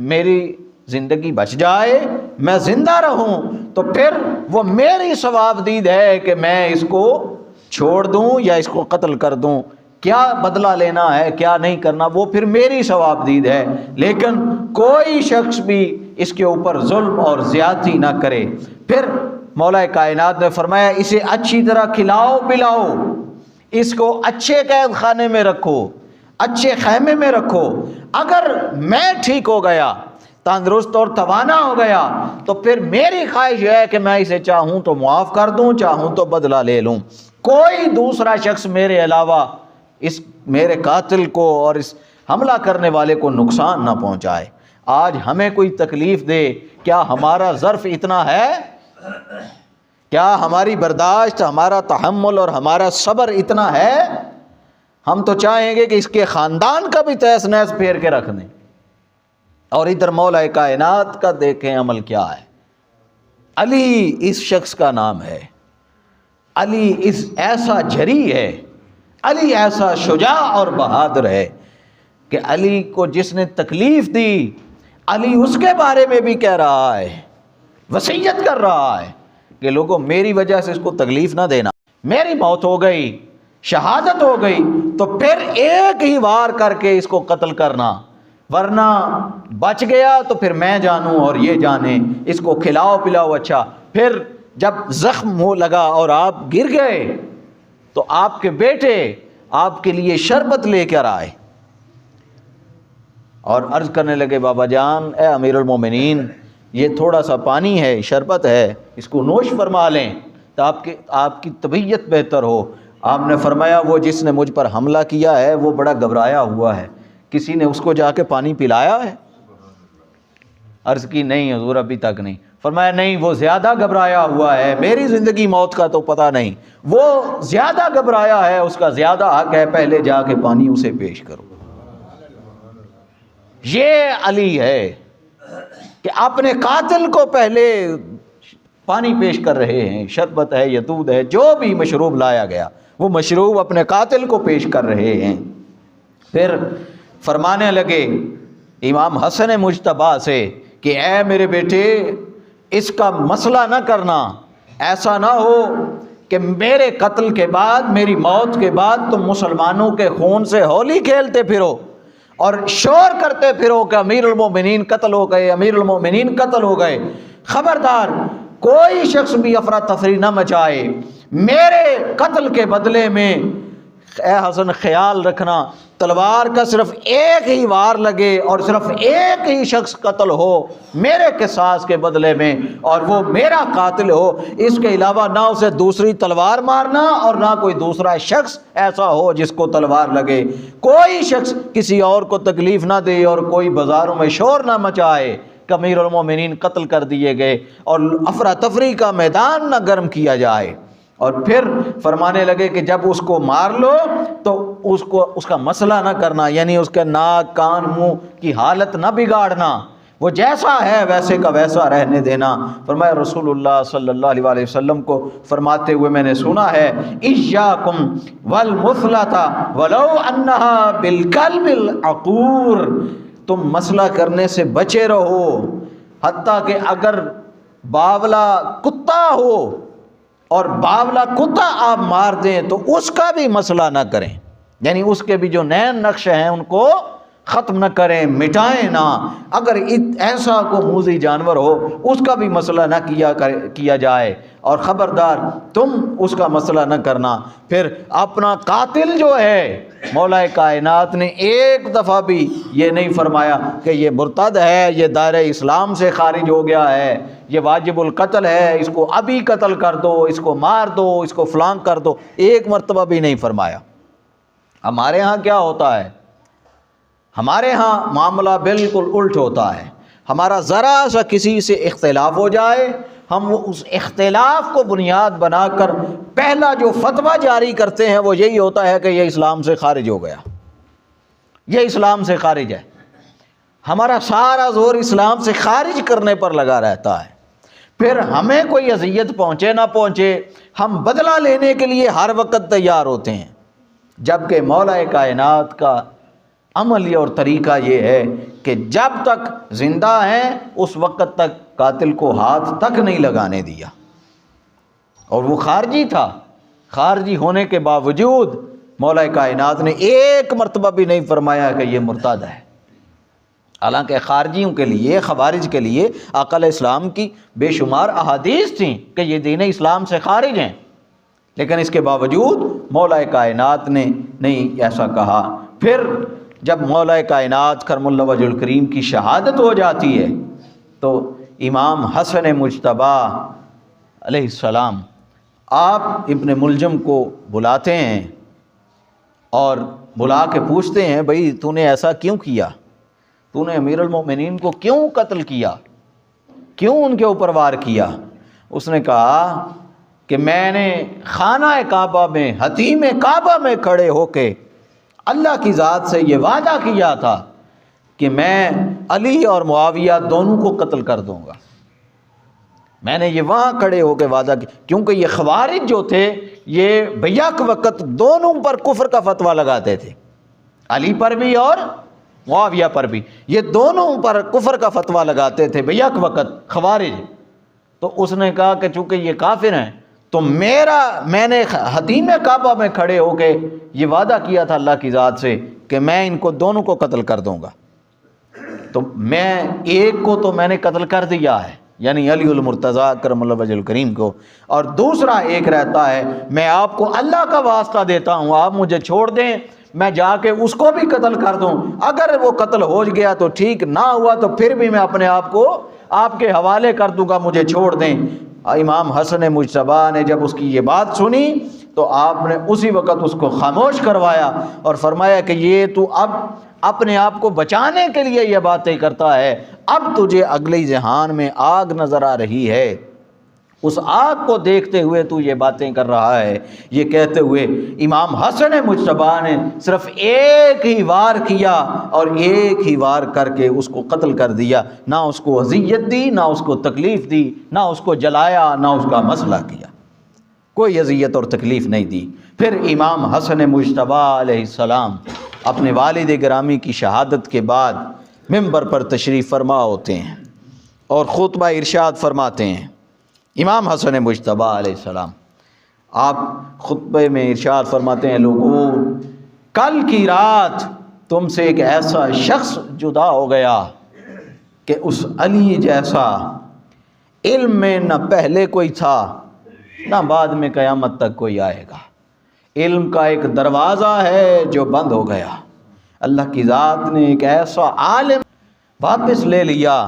میری زندگی بچ جائے، میں زندہ رہوں، تو پھر وہ میری ثواب دید ہے کہ میں اس کو چھوڑ دوں یا اس کو قتل کر دوں، کیا بدلہ لینا ہے کیا نہیں کرنا وہ پھر میری ثواب دید ہے، لیکن کوئی شخص بھی اس کے اوپر ظلم اور زیادتی نہ کرے۔ پھر مولا کائنات نے فرمایا اسے اچھی طرح کھلاؤ پلاؤ، اس کو اچھے قید خانے میں رکھو، اچھے خیمے میں رکھو، اگر میں ٹھیک ہو گیا، تندرست اور توانا ہو گیا، تو پھر میری خواہش ہے کہ میں اسے چاہوں تو معاف کر دوں، چاہوں تو بدلہ لے لوں، کوئی دوسرا شخص میرے علاوہ اس میرے قاتل کو اور اس حملہ کرنے والے کو نقصان نہ پہنچائے۔ آج ہمیں کوئی تکلیف دے، کیا ہمارا ظرف اتنا ہے؟ کیا ہماری برداشت، ہمارا تحمل اور ہمارا صبر اتنا ہے؟ ہم تو چاہیں گے کہ اس کے خاندان کا بھی تہس نہس پھیر کے رکھ دیں، اور ادھر مولا کائنات کا دیکھیں عمل کیا ہے۔ علی اس شخص کا نام ہے، علی اس ایسا جری ہے، علی ایسا شجاع اور بہادر ہے کہ علی کو جس نے تکلیف دی، علی اس کے بارے میں بھی کہہ رہا ہے، وصیت کر رہا ہے کہ لوگوں میری وجہ سے اس کو تکلیف نہ دینا، میری موت ہو گئی، شہادت ہو گئی، تو پھر ایک ہی وار کر کے اس کو قتل کرنا، ورنہ بچ گیا تو پھر میں جانوں اور یہ جانے، اس کو کھلاؤ پلاؤ اچھا۔ پھر جب زخم ہو لگا اور آپ گر گئے تو آپ کے بیٹے آپ کے لیے شربت لے کر آئے اور عرض کرنے لگے بابا جان، اے امیر المومنین، یہ تھوڑا سا پانی ہے، شربت ہے، اس کو نوش فرما لیں تو آپ کی طبیعت بہتر ہو۔ آپ نے فرمایا وہ جس نے مجھ پر حملہ کیا ہے وہ بڑا گھبرایا ہوا ہے، کسی نے اس کو جا کے پانی پلایا ہے؟ عرض کی نہیں حضور ابھی تک نہیں۔ فرمایا نہیں، وہ زیادہ گھبرایا ہوا ہے، میری زندگی موت کا تو پتہ نہیں، وہ زیادہ گھبرایا ہے، اس کا زیادہ حق ہے، پہلے جا کے پانی اسے پیش کرو۔ یہ علی ہے کہ اپنے قاتل کو پہلے پانی پیش کر رہے ہیں، شربت ہے یا دودھ ہے، جو بھی مشروب لایا گیا وہ مشروب اپنے قاتل کو پیش کر رہے ہیں۔ پھر فرمانے لگے امام حسن مجتبیٰ سے کہ اے میرے بیٹے، اس کا مسئلہ نہ کرنا، ایسا نہ ہو کہ میرے قتل کے بعد، میری موت کے بعد تم مسلمانوں کے خون سے ہولی کھیلتے پھرو اور شور کرتے پھرو کہ امیر المومنین قتل ہو گئے، امیر المومنین قتل ہو گئے۔ خبردار کوئی شخص بھی افراتفری نہ مچائے، میرے قتل کے بدلے میں اے حسن خیال رکھنا تلوار کا صرف ایک ہی وار لگے اور صرف ایک ہی شخص قتل ہو میرے قصاص کے بدلے میں، اور وہ میرا قاتل ہو، اس کے علاوہ نہ اسے دوسری تلوار مارنا اور نہ کوئی دوسرا شخص ایسا ہو جس کو تلوار لگے، کوئی شخص کسی اور کو تکلیف نہ دے اور کوئی بازاروں میں شور نہ مچائے کہ امیر المومنین قتل کر دیے گئے، اور افراتفری کا میدان نہ گرم کیا جائے۔ اور پھر فرمانے لگے کہ جب اس کو مار لو تو اس کا مسئلہ نہ کرنا، یعنی اس کے ناک کان منہ کی حالت نہ بگاڑنا، وہ جیسا ہے ویسے کا ویسا رہنے دینا۔ فرمایا رسول اللہ صلی اللہ علیہ وسلم کو فرماتے ہوئے میں نے سنا ہے اِيَّاكُمْ وَالْمُثْلَةَ وَلَوْ أَنَّهَا بِالْكَلْبِ الْعَقُورِ، تم مسئلہ کرنے سے بچے رہو، حتیٰ کہ اگر باولا کتا ہو اور باولا کتا آپ مار دیں تو اس کا بھی مسئلہ نہ کریں، یعنی اس کے بھی جو نین نقش ہیں ان کو ختم نہ کریں، مٹائیں نہ۔ اگر ایسا کو موذی جانور ہو اس کا بھی مسئلہ نہ کیا جائے، اور خبردار تم اس کا مسئلہ نہ کرنا۔ پھر اپنا قاتل جو ہے مولا کائنات نے ایک دفعہ بھی یہ نہیں فرمایا کہ یہ مرتد ہے، یہ دائرہ اسلام سے خارج ہو گیا ہے، یہ واجب القتل ہے، اس کو ابھی قتل کر دو، اس کو مار دو، اس کو فلاں کر دو، ایک مرتبہ بھی نہیں فرمایا۔ ہمارے ہاں کیا ہوتا ہے؟ ہمارے ہاں معاملہ بالکل الٹ ہوتا ہے۔ ہمارا ذرا سا کسی سے اختلاف ہو جائے، ہم اس اختلاف کو بنیاد بنا کر پہلا جو فتویٰ جاری کرتے ہیں وہ یہی ہوتا ہے کہ یہ اسلام سے خارج ہو گیا، یہ اسلام سے خارج ہے۔ ہمارا سارا زور اسلام سے خارج کرنے پر لگا رہتا ہے۔ پھر ہمیں کوئی اذیت پہنچے نہ پہنچے، ہم بدلہ لینے کے لیے ہر وقت تیار ہوتے ہیں، جبکہ مولا کائنات کا عمل اور طریقہ یہ ہے کہ جب تک زندہ ہیں اس وقت تک قاتل کو ہاتھ تک نہیں لگانے دیا۔ اور وہ خارجی تھا، خارجی ہونے کے باوجود مولا کائنات نے ایک مرتبہ بھی نہیں فرمایا کہ یہ مرتد ہے۔ حالانکہ خارجیوں کے لیے، خوارج کے لیے آقا علیہ السلام کی بے شمار احادیث تھیں کہ یہ دین اسلام سے خارج ہیں، لیکن اس کے باوجود مولا کائنات نے نہیں ایسا کہا۔ پھر جب مولا کائنات کرم اللہ وجہ الکریم کی شہادت ہو جاتی ہے تو امام حسن مجتبیٰ علیہ السلام آپ ابن ملجم کو بلاتے ہیں اور بلا کے پوچھتے ہیں، بھئی تو نے ایسا کیوں کیا؟ تو نے امیر المومنین کو کیوں قتل کیا؟ کیوں ان کے اوپر وار کیا؟ اس نے کہا کہ میں نے خانہ کعبہ میں، حتیم کعبہ میں کھڑے ہو کے اللہ کی ذات سے یہ وعدہ کیا تھا کہ میں علی اور معاویہ دونوں کو قتل کر دوں گا۔ میں نے یہ وہاں کھڑے ہو کے وعدہ کیا، کیونکہ یہ خوارج جو تھے یہ بیک وقت دونوں پر کفر کا فتویٰ لگاتے تھے، علی پر بھی اور معاویہ پر بھی، یہ دونوں پر کفر کا فتویٰ لگاتے تھے بیک وقت خوارج۔ تو اس نے کہا کہ چونکہ یہ کافر ہیں تو میں نے حتیم کعبہ میں کھڑے ہو کے یہ وعدہ کیا تھا اللہ کی ذات سے کہ میں ان کو دونوں کو قتل کر دوں گا، تو میں ایک کو تو میں نے قتل کر دیا ہے، یعنی علی المرتضیٰ کرم اللہ وجہ الکریم کو، اور دوسرا ایک رہتا ہے میں آپ کو اللہ کا واسطہ دیتا ہوں، آپ مجھے چھوڑ دیں، میں جا کے اس کو بھی قتل کر دوں، اگر وہ قتل ہو گیا تو ٹھیک، نہ ہوا تو پھر بھی میں اپنے آپ کو آپ کے حوالے کر دوں گا، مجھے چھوڑ دیں۔ امام حسن مجتبیٰ نے جب اس کی یہ بات سنی تو آپ نے اسی وقت اس کو خاموش کروایا اور فرمایا کہ یہ تو اب اپنے آپ کو بچانے کے لیے یہ باتیں کرتا ہے، اب تجھے اگلے جہان میں آگ نظر آ رہی ہے، اس آگ کو دیکھتے ہوئے تو یہ باتیں کر رہا ہے۔ یہ کہتے ہوئے امام حسن مجتبیٰ نے صرف ایک ہی وار کیا اور ایک ہی وار کر کے اس کو قتل کر دیا، نہ اس کو اذیت دی، نہ اس کو تکلیف دی، نہ اس کو جلایا، نہ اس کا مسئلہ کیا، کوئی اذیت اور تکلیف نہیں دی۔ پھر امام حسن مجتبیٰ علیہ السلام اپنے والد گرامی کی شہادت کے بعد منبر پر تشریف فرما ہوتے ہیں اور خطبہ ارشاد فرماتے ہیں۔ امام حسن مجتبیٰ علیہ السلام آپ خطبے میں ارشاد فرماتے ہیں، لوگوں کل کی رات تم سے ایک ایسا شخص جدا ہو گیا کہ اس علی جیسا علم میں نہ پہلے کوئی تھا نہ بعد میں قیامت تک کوئی آئے گا۔ علم کا ایک دروازہ ہے جو بند ہو گیا، اللہ کی ذات نے ایک ایسا عالم واپس لے لیا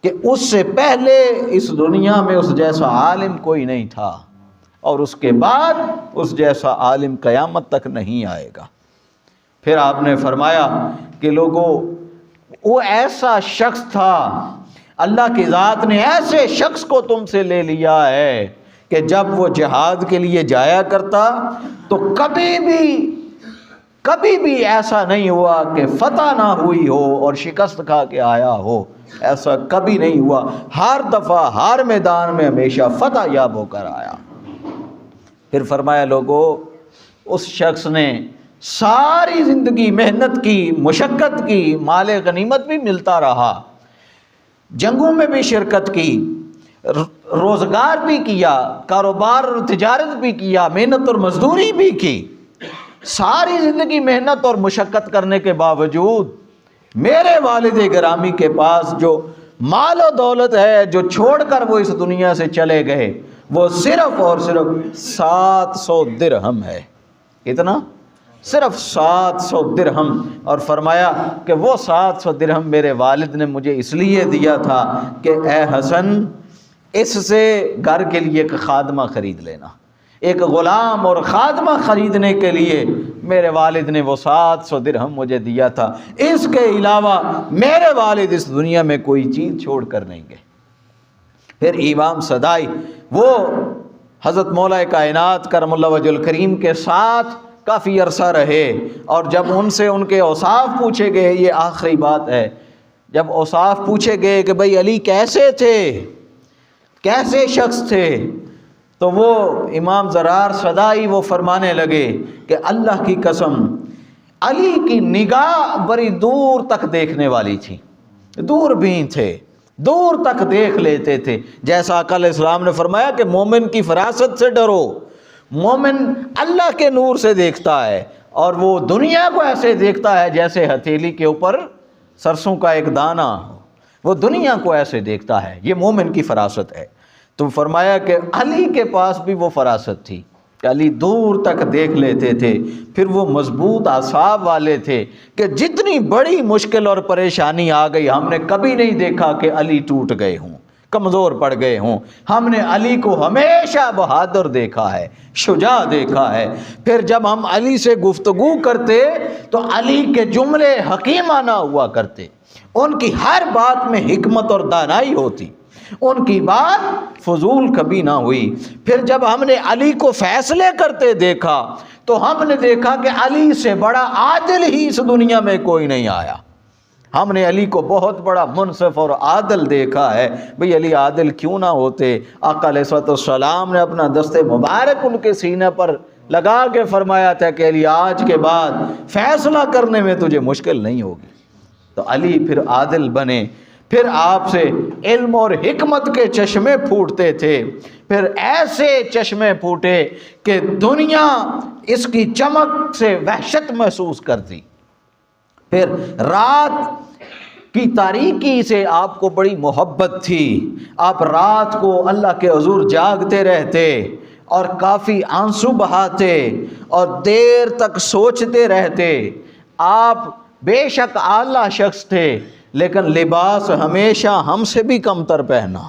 کہ اس سے پہلے اس دنیا میں اس جیسا عالم کوئی نہیں تھا، اور اس کے بعد اس جیسا عالم قیامت تک نہیں آئے گا۔ پھر آپ نے فرمایا کہ لوگوں وہ ایسا شخص تھا، اللہ کی ذات نے ایسے شخص کو تم سے لے لیا ہے کہ جب وہ جہاد کے لیے جایا کرتا تو کبھی بھی ایسا نہیں ہوا کہ فتح نہ ہوئی ہو اور شکست کھا کے آیا ہو، ایسا کبھی نہیں ہوا، ہر دفعہ ہر میدان میں ہمیشہ فتح یاب ہو کر آیا۔ پھر فرمایا لوگوں اس شخص نے ساری زندگی محنت کی، مشقت کی، مال غنیمت بھی ملتا رہا، جنگوں میں بھی شرکت کی، روزگار بھی کیا، کاروبار اور تجارت بھی کیا، محنت اور مزدوری بھی کی، ساری زندگی محنت اور مشقت کرنے کے باوجود میرے والد گرامی کے پاس جو مال و دولت ہے جو چھوڑ کر وہ اس دنیا سے چلے گئے، وہ صرف اور صرف 700 درہم ہے۔ کتنا؟ صرف 700 درہم۔ اور فرمایا کہ وہ 700 درہم میرے والد نے مجھے اس لیے دیا تھا کہ اے حسن، اس سے گھر کے لیے ایک خادمہ خرید لینا۔ ایک غلام اور خادمہ خریدنے کے لیے میرے والد نے وہ 700 درہم مجھے دیا تھا، اس کے علاوہ میرے والد اس دنیا میں کوئی چیز چھوڑ کر نہیں گئے۔ پھر امام صدائی وہ حضرت مولا کائنات کرم اللہ وجہ الکریم کے ساتھ کافی عرصہ رہے، اور جب ان سے ان کے اوصاف پوچھے گئے، یہ آخری بات ہے، جب اوصاف پوچھے گئے کہ بھئی علی کیسے تھے، کیسے شخص تھے، تو وہ امام زرار صدائی وہ فرمانے لگے کہ اللہ کی قسم علی کی نگاہ بڑی دور تک دیکھنے والی تھی، دور بین تھے، دور تک دیکھ لیتے تھے۔ جیسا آقا علیہ السلام نے فرمایا کہ مومن کی فراست سے ڈرو، مومن اللہ کے نور سے دیکھتا ہے، اور وہ دنیا کو ایسے دیکھتا ہے جیسے ہتھیلی کے اوپر سرسوں کا ایک دانہ، وہ دنیا کو ایسے دیکھتا ہے، یہ مومن کی فراست ہے۔ تو فرمایا کہ علی کے پاس بھی وہ فراست تھی کہ علی دور تک دیکھ لیتے تھے، پھر وہ مضبوط اعصاب والے تھے کہ جتنی بڑی مشکل اور پریشانی آ گئی، ہم نے کبھی نہیں دیکھا کہ علی ٹوٹ گئے ہوں، کمزور پڑ گئے ہوں، ہم نے علی کو ہمیشہ بہادر دیکھا ہے، شجاع دیکھا ہے۔ پھر جب ہم علی سے گفتگو کرتے تو علی کے جملے حکیمانہ ہوا کرتے، ان کی ہر بات میں حکمت اور دانائی ہوتی، ان کی بات فضول کبھی نہ ہوئی۔ پھر جب ہم نے علی کو فیصلے کرتے دیکھا تو ہم نے دیکھا کہ علی سے بڑا عادل ہی اس دنیا میں کوئی نہیں آیا۔ ہم نے علی کو بہت بڑا منصف اور عادل دیکھا ہے۔ بھئی علی عادل کیوں نہ ہوتے؟ آقا علیہ السلام نے اپنا دست مبارک ان کے سینے پر لگا کے فرمایا تھا کہ علی آج کے بعد فیصلہ کرنے میں تجھے مشکل نہیں ہوگی۔ تو علی پھر عادل بنے، پھر آپ سے علم اور حکمت کے چشمے پھوٹتے تھے، پھر ایسے چشمے پھوٹے کہ دنیا اس کی چمک سے وحشت محسوس کرتی۔ پھر رات کی تاریکی سے آپ کو بڑی محبت تھی، آپ رات کو اللہ کے حضور جاگتے رہتے اور کافی آنسو بہاتے اور دیر تک سوچتے رہتے۔ آپ بے شک اعلیٰ شخص تھے، لیکن لباس ہمیشہ ہم سے بھی کم تر پہنا،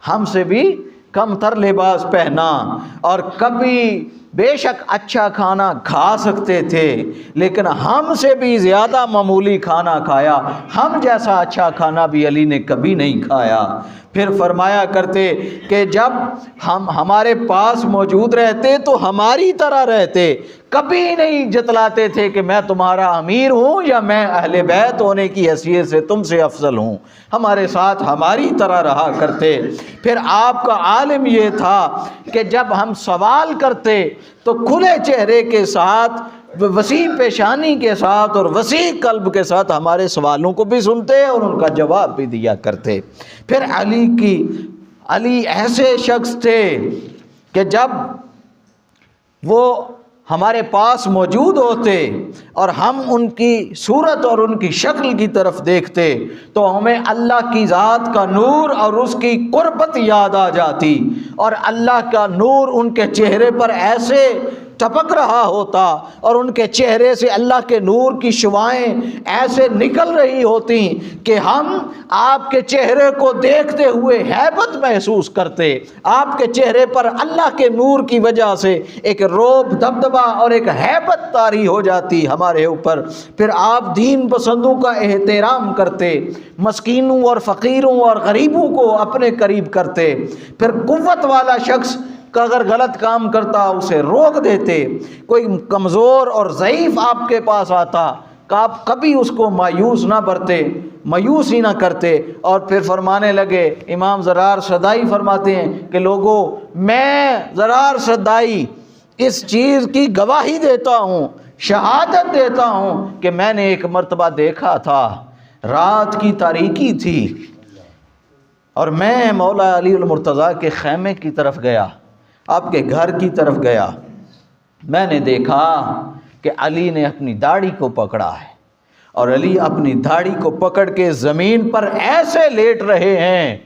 ہم سے بھی کم تر لباس پہنا، اور کبھی بے شک اچھا کھانا کھا سکتے تھے لیکن ہم سے بھی زیادہ معمولی کھانا کھایا، ہم جیسا اچھا کھانا بھی علی نے کبھی نہیں کھایا۔ پھر فرمایا کرتے کہ جب ہم ہمارے پاس موجود رہتے تو ہماری طرح رہتے، کبھی نہیں جتلاتے تھے کہ میں تمہارا امیر ہوں یا میں اہل بیت ہونے کی حیثیت سے تم سے افضل ہوں، ہمارے ساتھ ہماری طرح رہا کرتے۔ پھر آپ کا عالم یہ تھا کہ جب ہم سوال کرتے تو کھلے چہرے کے ساتھ، وسیع پیشانی کے ساتھ اور وسیع قلب کے ساتھ ہمارے سوالوں کو بھی سنتے اور ان کا جواب بھی دیا کرتے۔ پھر علی ایسے شخص تھے کہ جب وہ ہمارے پاس موجود ہوتے اور ہم ان کی صورت اور ان کی شکل کی طرف دیکھتے تو ہمیں اللہ کی ذات کا نور اور اس کی قربت یاد آ جاتی، اور اللہ کا نور ان کے چہرے پر ایسے ٹپک رہا ہوتا اور ان کے چہرے سے اللہ کے نور کی شعاعیں ایسے نکل رہی ہوتی کہ ہم آپ کے چہرے کو دیکھتے ہوئے ہیبت محسوس کرتے۔ آپ کے چہرے پر اللہ کے نور کی وجہ سے ایک رعب، دبدبہ اور ایک ہیبت طاری ہو جاتی ہمارے اوپر۔ پھر آپ دین پسندوں کا احترام کرتے، مسکینوں اور فقیروں اور غریبوں کو اپنے قریب کرتے۔ پھر قوت والا شخص کا اگر غلط کام کرتا اسے روک دیتے، کوئی کمزور اور ضعیف آپ کے پاس آتا کہ آپ کبھی اس کو مایوس نہ برتے، مایوس ہی نہ کرتے۔ اور پھر فرمانے لگے، امام زرار صدائی فرماتے ہیں کہ لوگوں، میں زرار صدائی اس چیز کی گواہی دیتا ہوں، شہادت دیتا ہوں کہ میں نے ایک مرتبہ دیکھا تھا، رات کی تاریکی تھی اور میں مولا علی المرتضیٰ کے خیمے کی طرف گیا، آپ کے گھر کی طرف گیا، میں نے دیکھا کہ علی نے اپنی داڑھی کو پکڑا ہے اور علی اپنی داڑھی کو پکڑ کے زمین پر ایسے لیٹ رہے ہیں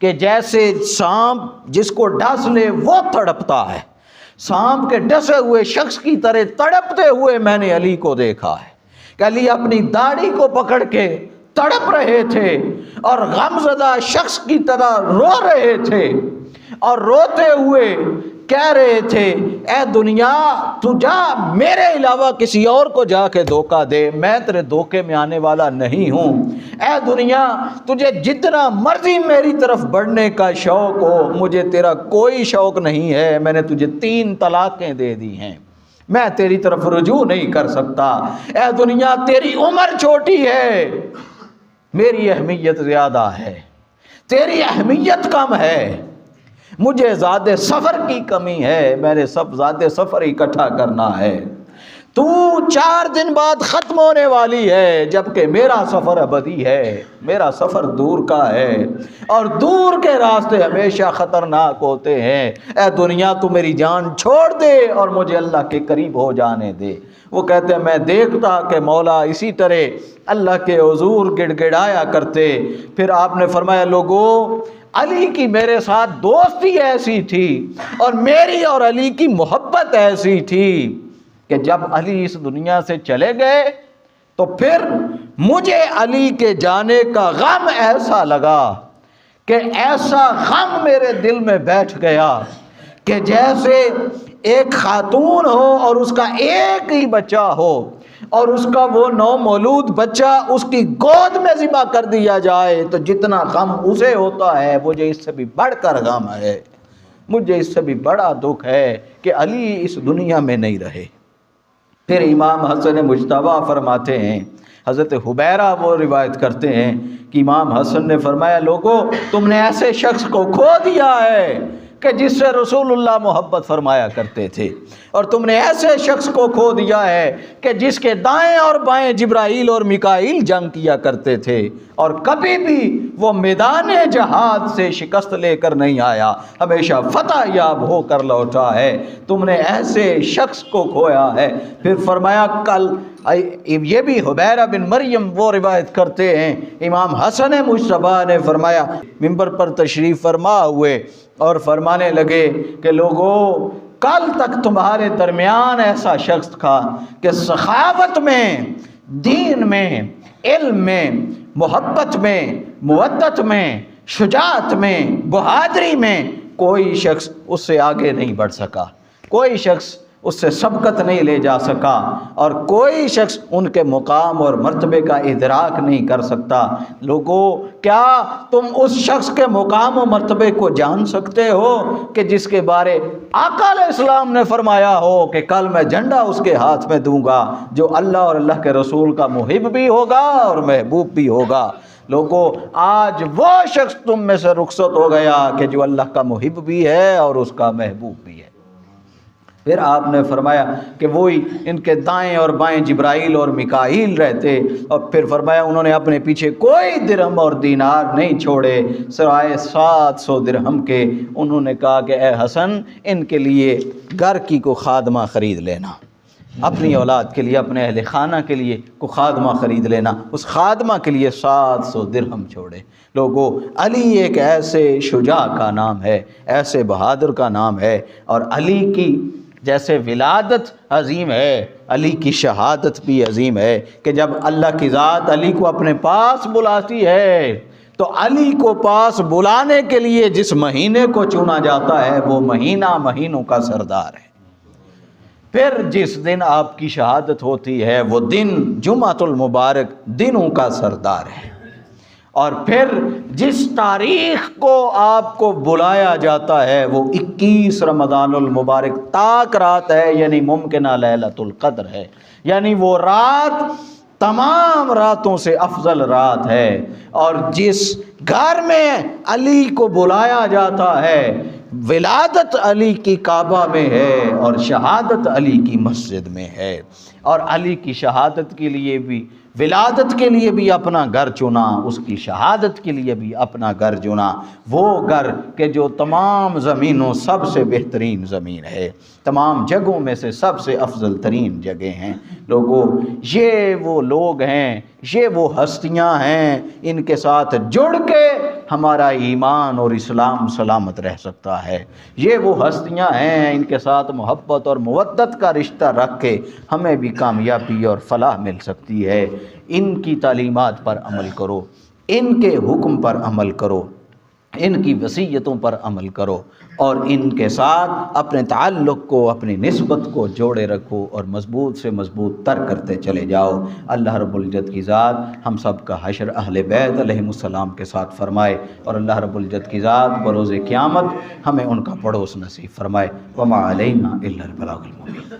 کہ جیسے سانپ جس کو ڈس لے وہ تڑپتا ہے، سانپ کے ڈسے ہوئے شخص کی طرح تڑپتے ہوئے میں نے علی کو دیکھا ہے کہ علی اپنی داڑھی کو پکڑ کے تڑپ رہے تھے اور غمزدہ شخص کی طرح رو رہے تھے، اور روتے ہوئے کہہ رہے تھے اے دنیا تو جا میرے علاوہ کسی اور کو جا کے دھوکہ دے، میں تیرے دھوکے میں آنے والا نہیں ہوں۔ اے دنیا تجھے جتنا مرضی میری طرف بڑھنے کا شوق ہو، مجھے تیرا کوئی شوق نہیں ہے، میں نے تجھے 3 طلاقیں دے دی ہیں، میں تیری طرف رجوع نہیں کر سکتا۔ اے دنیا تیری عمر چھوٹی ہے، میری اہمیت زیادہ ہے، تیری اہمیت کم ہے، مجھے زیادہ سفر کی کمی ہے، میں نے سب زیادہ سفر اکٹھا کرنا ہے، تو 4 دن بعد ختم ہونے والی ہے، جبکہ میرا سفر ابدی ہے، میرا سفر دور کا ہے، اور دور کے راستے ہمیشہ خطرناک ہوتے ہیں۔ اے دنیا تو میری جان چھوڑ دے اور مجھے اللہ کے قریب ہو جانے دے۔ وہ کہتے ہیں میں دیکھتا کہ مولا اسی طرح اللہ کے حضور گڑ گڑایا کرتے۔ پھر آپ نے فرمایا لوگو علی کی میرے ساتھ دوستی ایسی تھی اور میری اور علی کی محبت ایسی تھی کہ جب علی اس دنیا سے چلے گئے تو پھر مجھے علی کے جانے کا غم ایسا لگا کہ ایسا غم میرے دل میں بیٹھ گیا کہ جیسے ایک خاتون ہو اور اس کا ایک ہی بچہ ہو اور اس کا وہ نومولود بچہ اس کی گود میں ذبح کر دیا جائے تو جتنا غم اسے ہوتا ہے مجھے اس سے بھی بڑھ کر غم ہے، مجھے اس سے بھی بڑا دکھ ہے کہ علی اس دنیا میں نہیں رہے۔ پھر امام حسن مجتبیٰ فرماتے ہیں، حضرت حبیرہ وہ روایت کرتے ہیں کہ امام حسن نے فرمایا لوگو تم نے ایسے شخص کو کھو دیا ہے کہ جس سے رسول اللہ محبت فرمایا کرتے تھے، اور تم نے ایسے شخص کو کھو دیا ہے کہ جس کے دائیں اور بائیں جبرائیل اور میکائیل جنگ کیا کرتے تھے اور کبھی بھی وہ میدان جہاد سے شکست لے کر نہیں آیا، ہمیشہ فتح یاب ہو کر لوٹا ہے، تم نے ایسے شخص کو کھویا ہے۔ پھر فرمایا کل یہ بھی حبیرہ بن مریم وہ روایت کرتے ہیں، امام حسن مجتبیٰ نے فرمایا منبر پر تشریف فرما ہوئے اور فرمانے لگے کہ لوگوں کل تک تمہارے درمیان ایسا شخص تھا کہ سخاوت میں، دین میں، علم میں، محبت میں، مودت میں، شجاعت میں، بہادری میں کوئی شخص اس سے آگے نہیں بڑھ سکا، کوئی شخص اس سے سبقت نہیں لے جا سکا، اور کوئی شخص ان کے مقام اور مرتبے کا ادراک نہیں کر سکتا۔ لوگوں کیا تم اس شخص کے مقام و مرتبے کو جان سکتے ہو کہ جس کے بارے آقا علیہ السلام نے فرمایا ہو کہ کل میں جھنڈا اس کے ہاتھ میں دوں گا جو اللہ اور اللہ کے رسول کا محب بھی ہوگا اور محبوب بھی ہوگا۔ لوگوں آج وہ شخص تم میں سے رخصت ہو گیا کہ جو اللہ کا محب بھی ہے اور اس کا محبوب بھی ہے۔ پھر آپ نے فرمایا کہ وہی ان کے دائیں اور بائیں جبرائیل اور میکائیل رہتے، اور پھر فرمایا انہوں نے اپنے پیچھے کوئی درہم اور دینار نہیں چھوڑے سوائے 700 درہم کے۔ انہوں نے کہا کہ اے حسن ان کے لیے گھر کی کو خادمہ خرید لینا، اپنی اولاد کے لیے، اپنے اہل خانہ کے لیے کو خادمہ خرید لینا، اس خادمہ کے لیے 700 درہم چھوڑے۔ لوگوں علی ایک ایسے شجاع کا نام ہے، ایسے بہادر کا نام ہے، اور علی کی جیسے ولادت عظیم ہے علی کی شہادت بھی عظیم ہے کہ جب اللہ کی ذات علی کو اپنے پاس بلاتی ہے تو علی کو پاس بلانے کے لیے جس مہینے کو چنا جاتا ہے وہ مہینہ مہینوں کا سردار ہے۔ پھر جس دن آپ کی شہادت ہوتی ہے وہ دن جمعۃ المبارک دنوں کا سردار ہے، اور پھر جس تاریخ کو آپ کو بلایا جاتا ہے وہ 21 رمضان المبارک تاک رات ہے، یعنی ممکنہ لیلۃ القدر ہے، یعنی وہ رات تمام راتوں سے افضل رات ہے، اور جس گھر میں علی کو بلایا جاتا ہے ولادت علی کی کعبہ میں ہے اور شہادت علی کی مسجد میں ہے، اور علی کی شہادت کے لیے بھی ولادت کے لیے بھی اپنا گھر چنا، اس کی شہادت کے لیے بھی اپنا گھر چنا، وہ گھر کہ جو تمام زمینوں سب سے بہترین زمین ہے، تمام جگہوں میں سے سب سے افضل ترین جگہ ہیں۔ لوگوں، یہ وہ لوگ ہیں، یہ وہ ہستیاں ہیں، ان کے ساتھ جڑ کے ہمارا ایمان اور اسلام سلامت رہ سکتا ہے۔ یہ وہ ہستیاں ہیں، ان کے ساتھ محبت اور مودت کا رشتہ رکھ کے ہمیں بھی کامیابی اور فلاح مل سکتی ہے۔ ان کی تعلیمات پر عمل کرو، ان کے حکم پر عمل کرو، ان کی وصیتوں پر عمل کرو، اور ان کے ساتھ اپنے تعلق کو، اپنی نسبت کو جوڑے رکھو اور مضبوط سے مضبوط تر کرتے چلے جاؤ۔ اللہ رب العزت کی ذات ہم سب کا حشر اہل بیت علیہم السلام کے ساتھ فرمائے، اور اللہ رب العزت کی ذات بروز قیامت ہمیں ان کا پڑوس نصیب فرمائے۔ وما علینا الا البلاغ المبین۔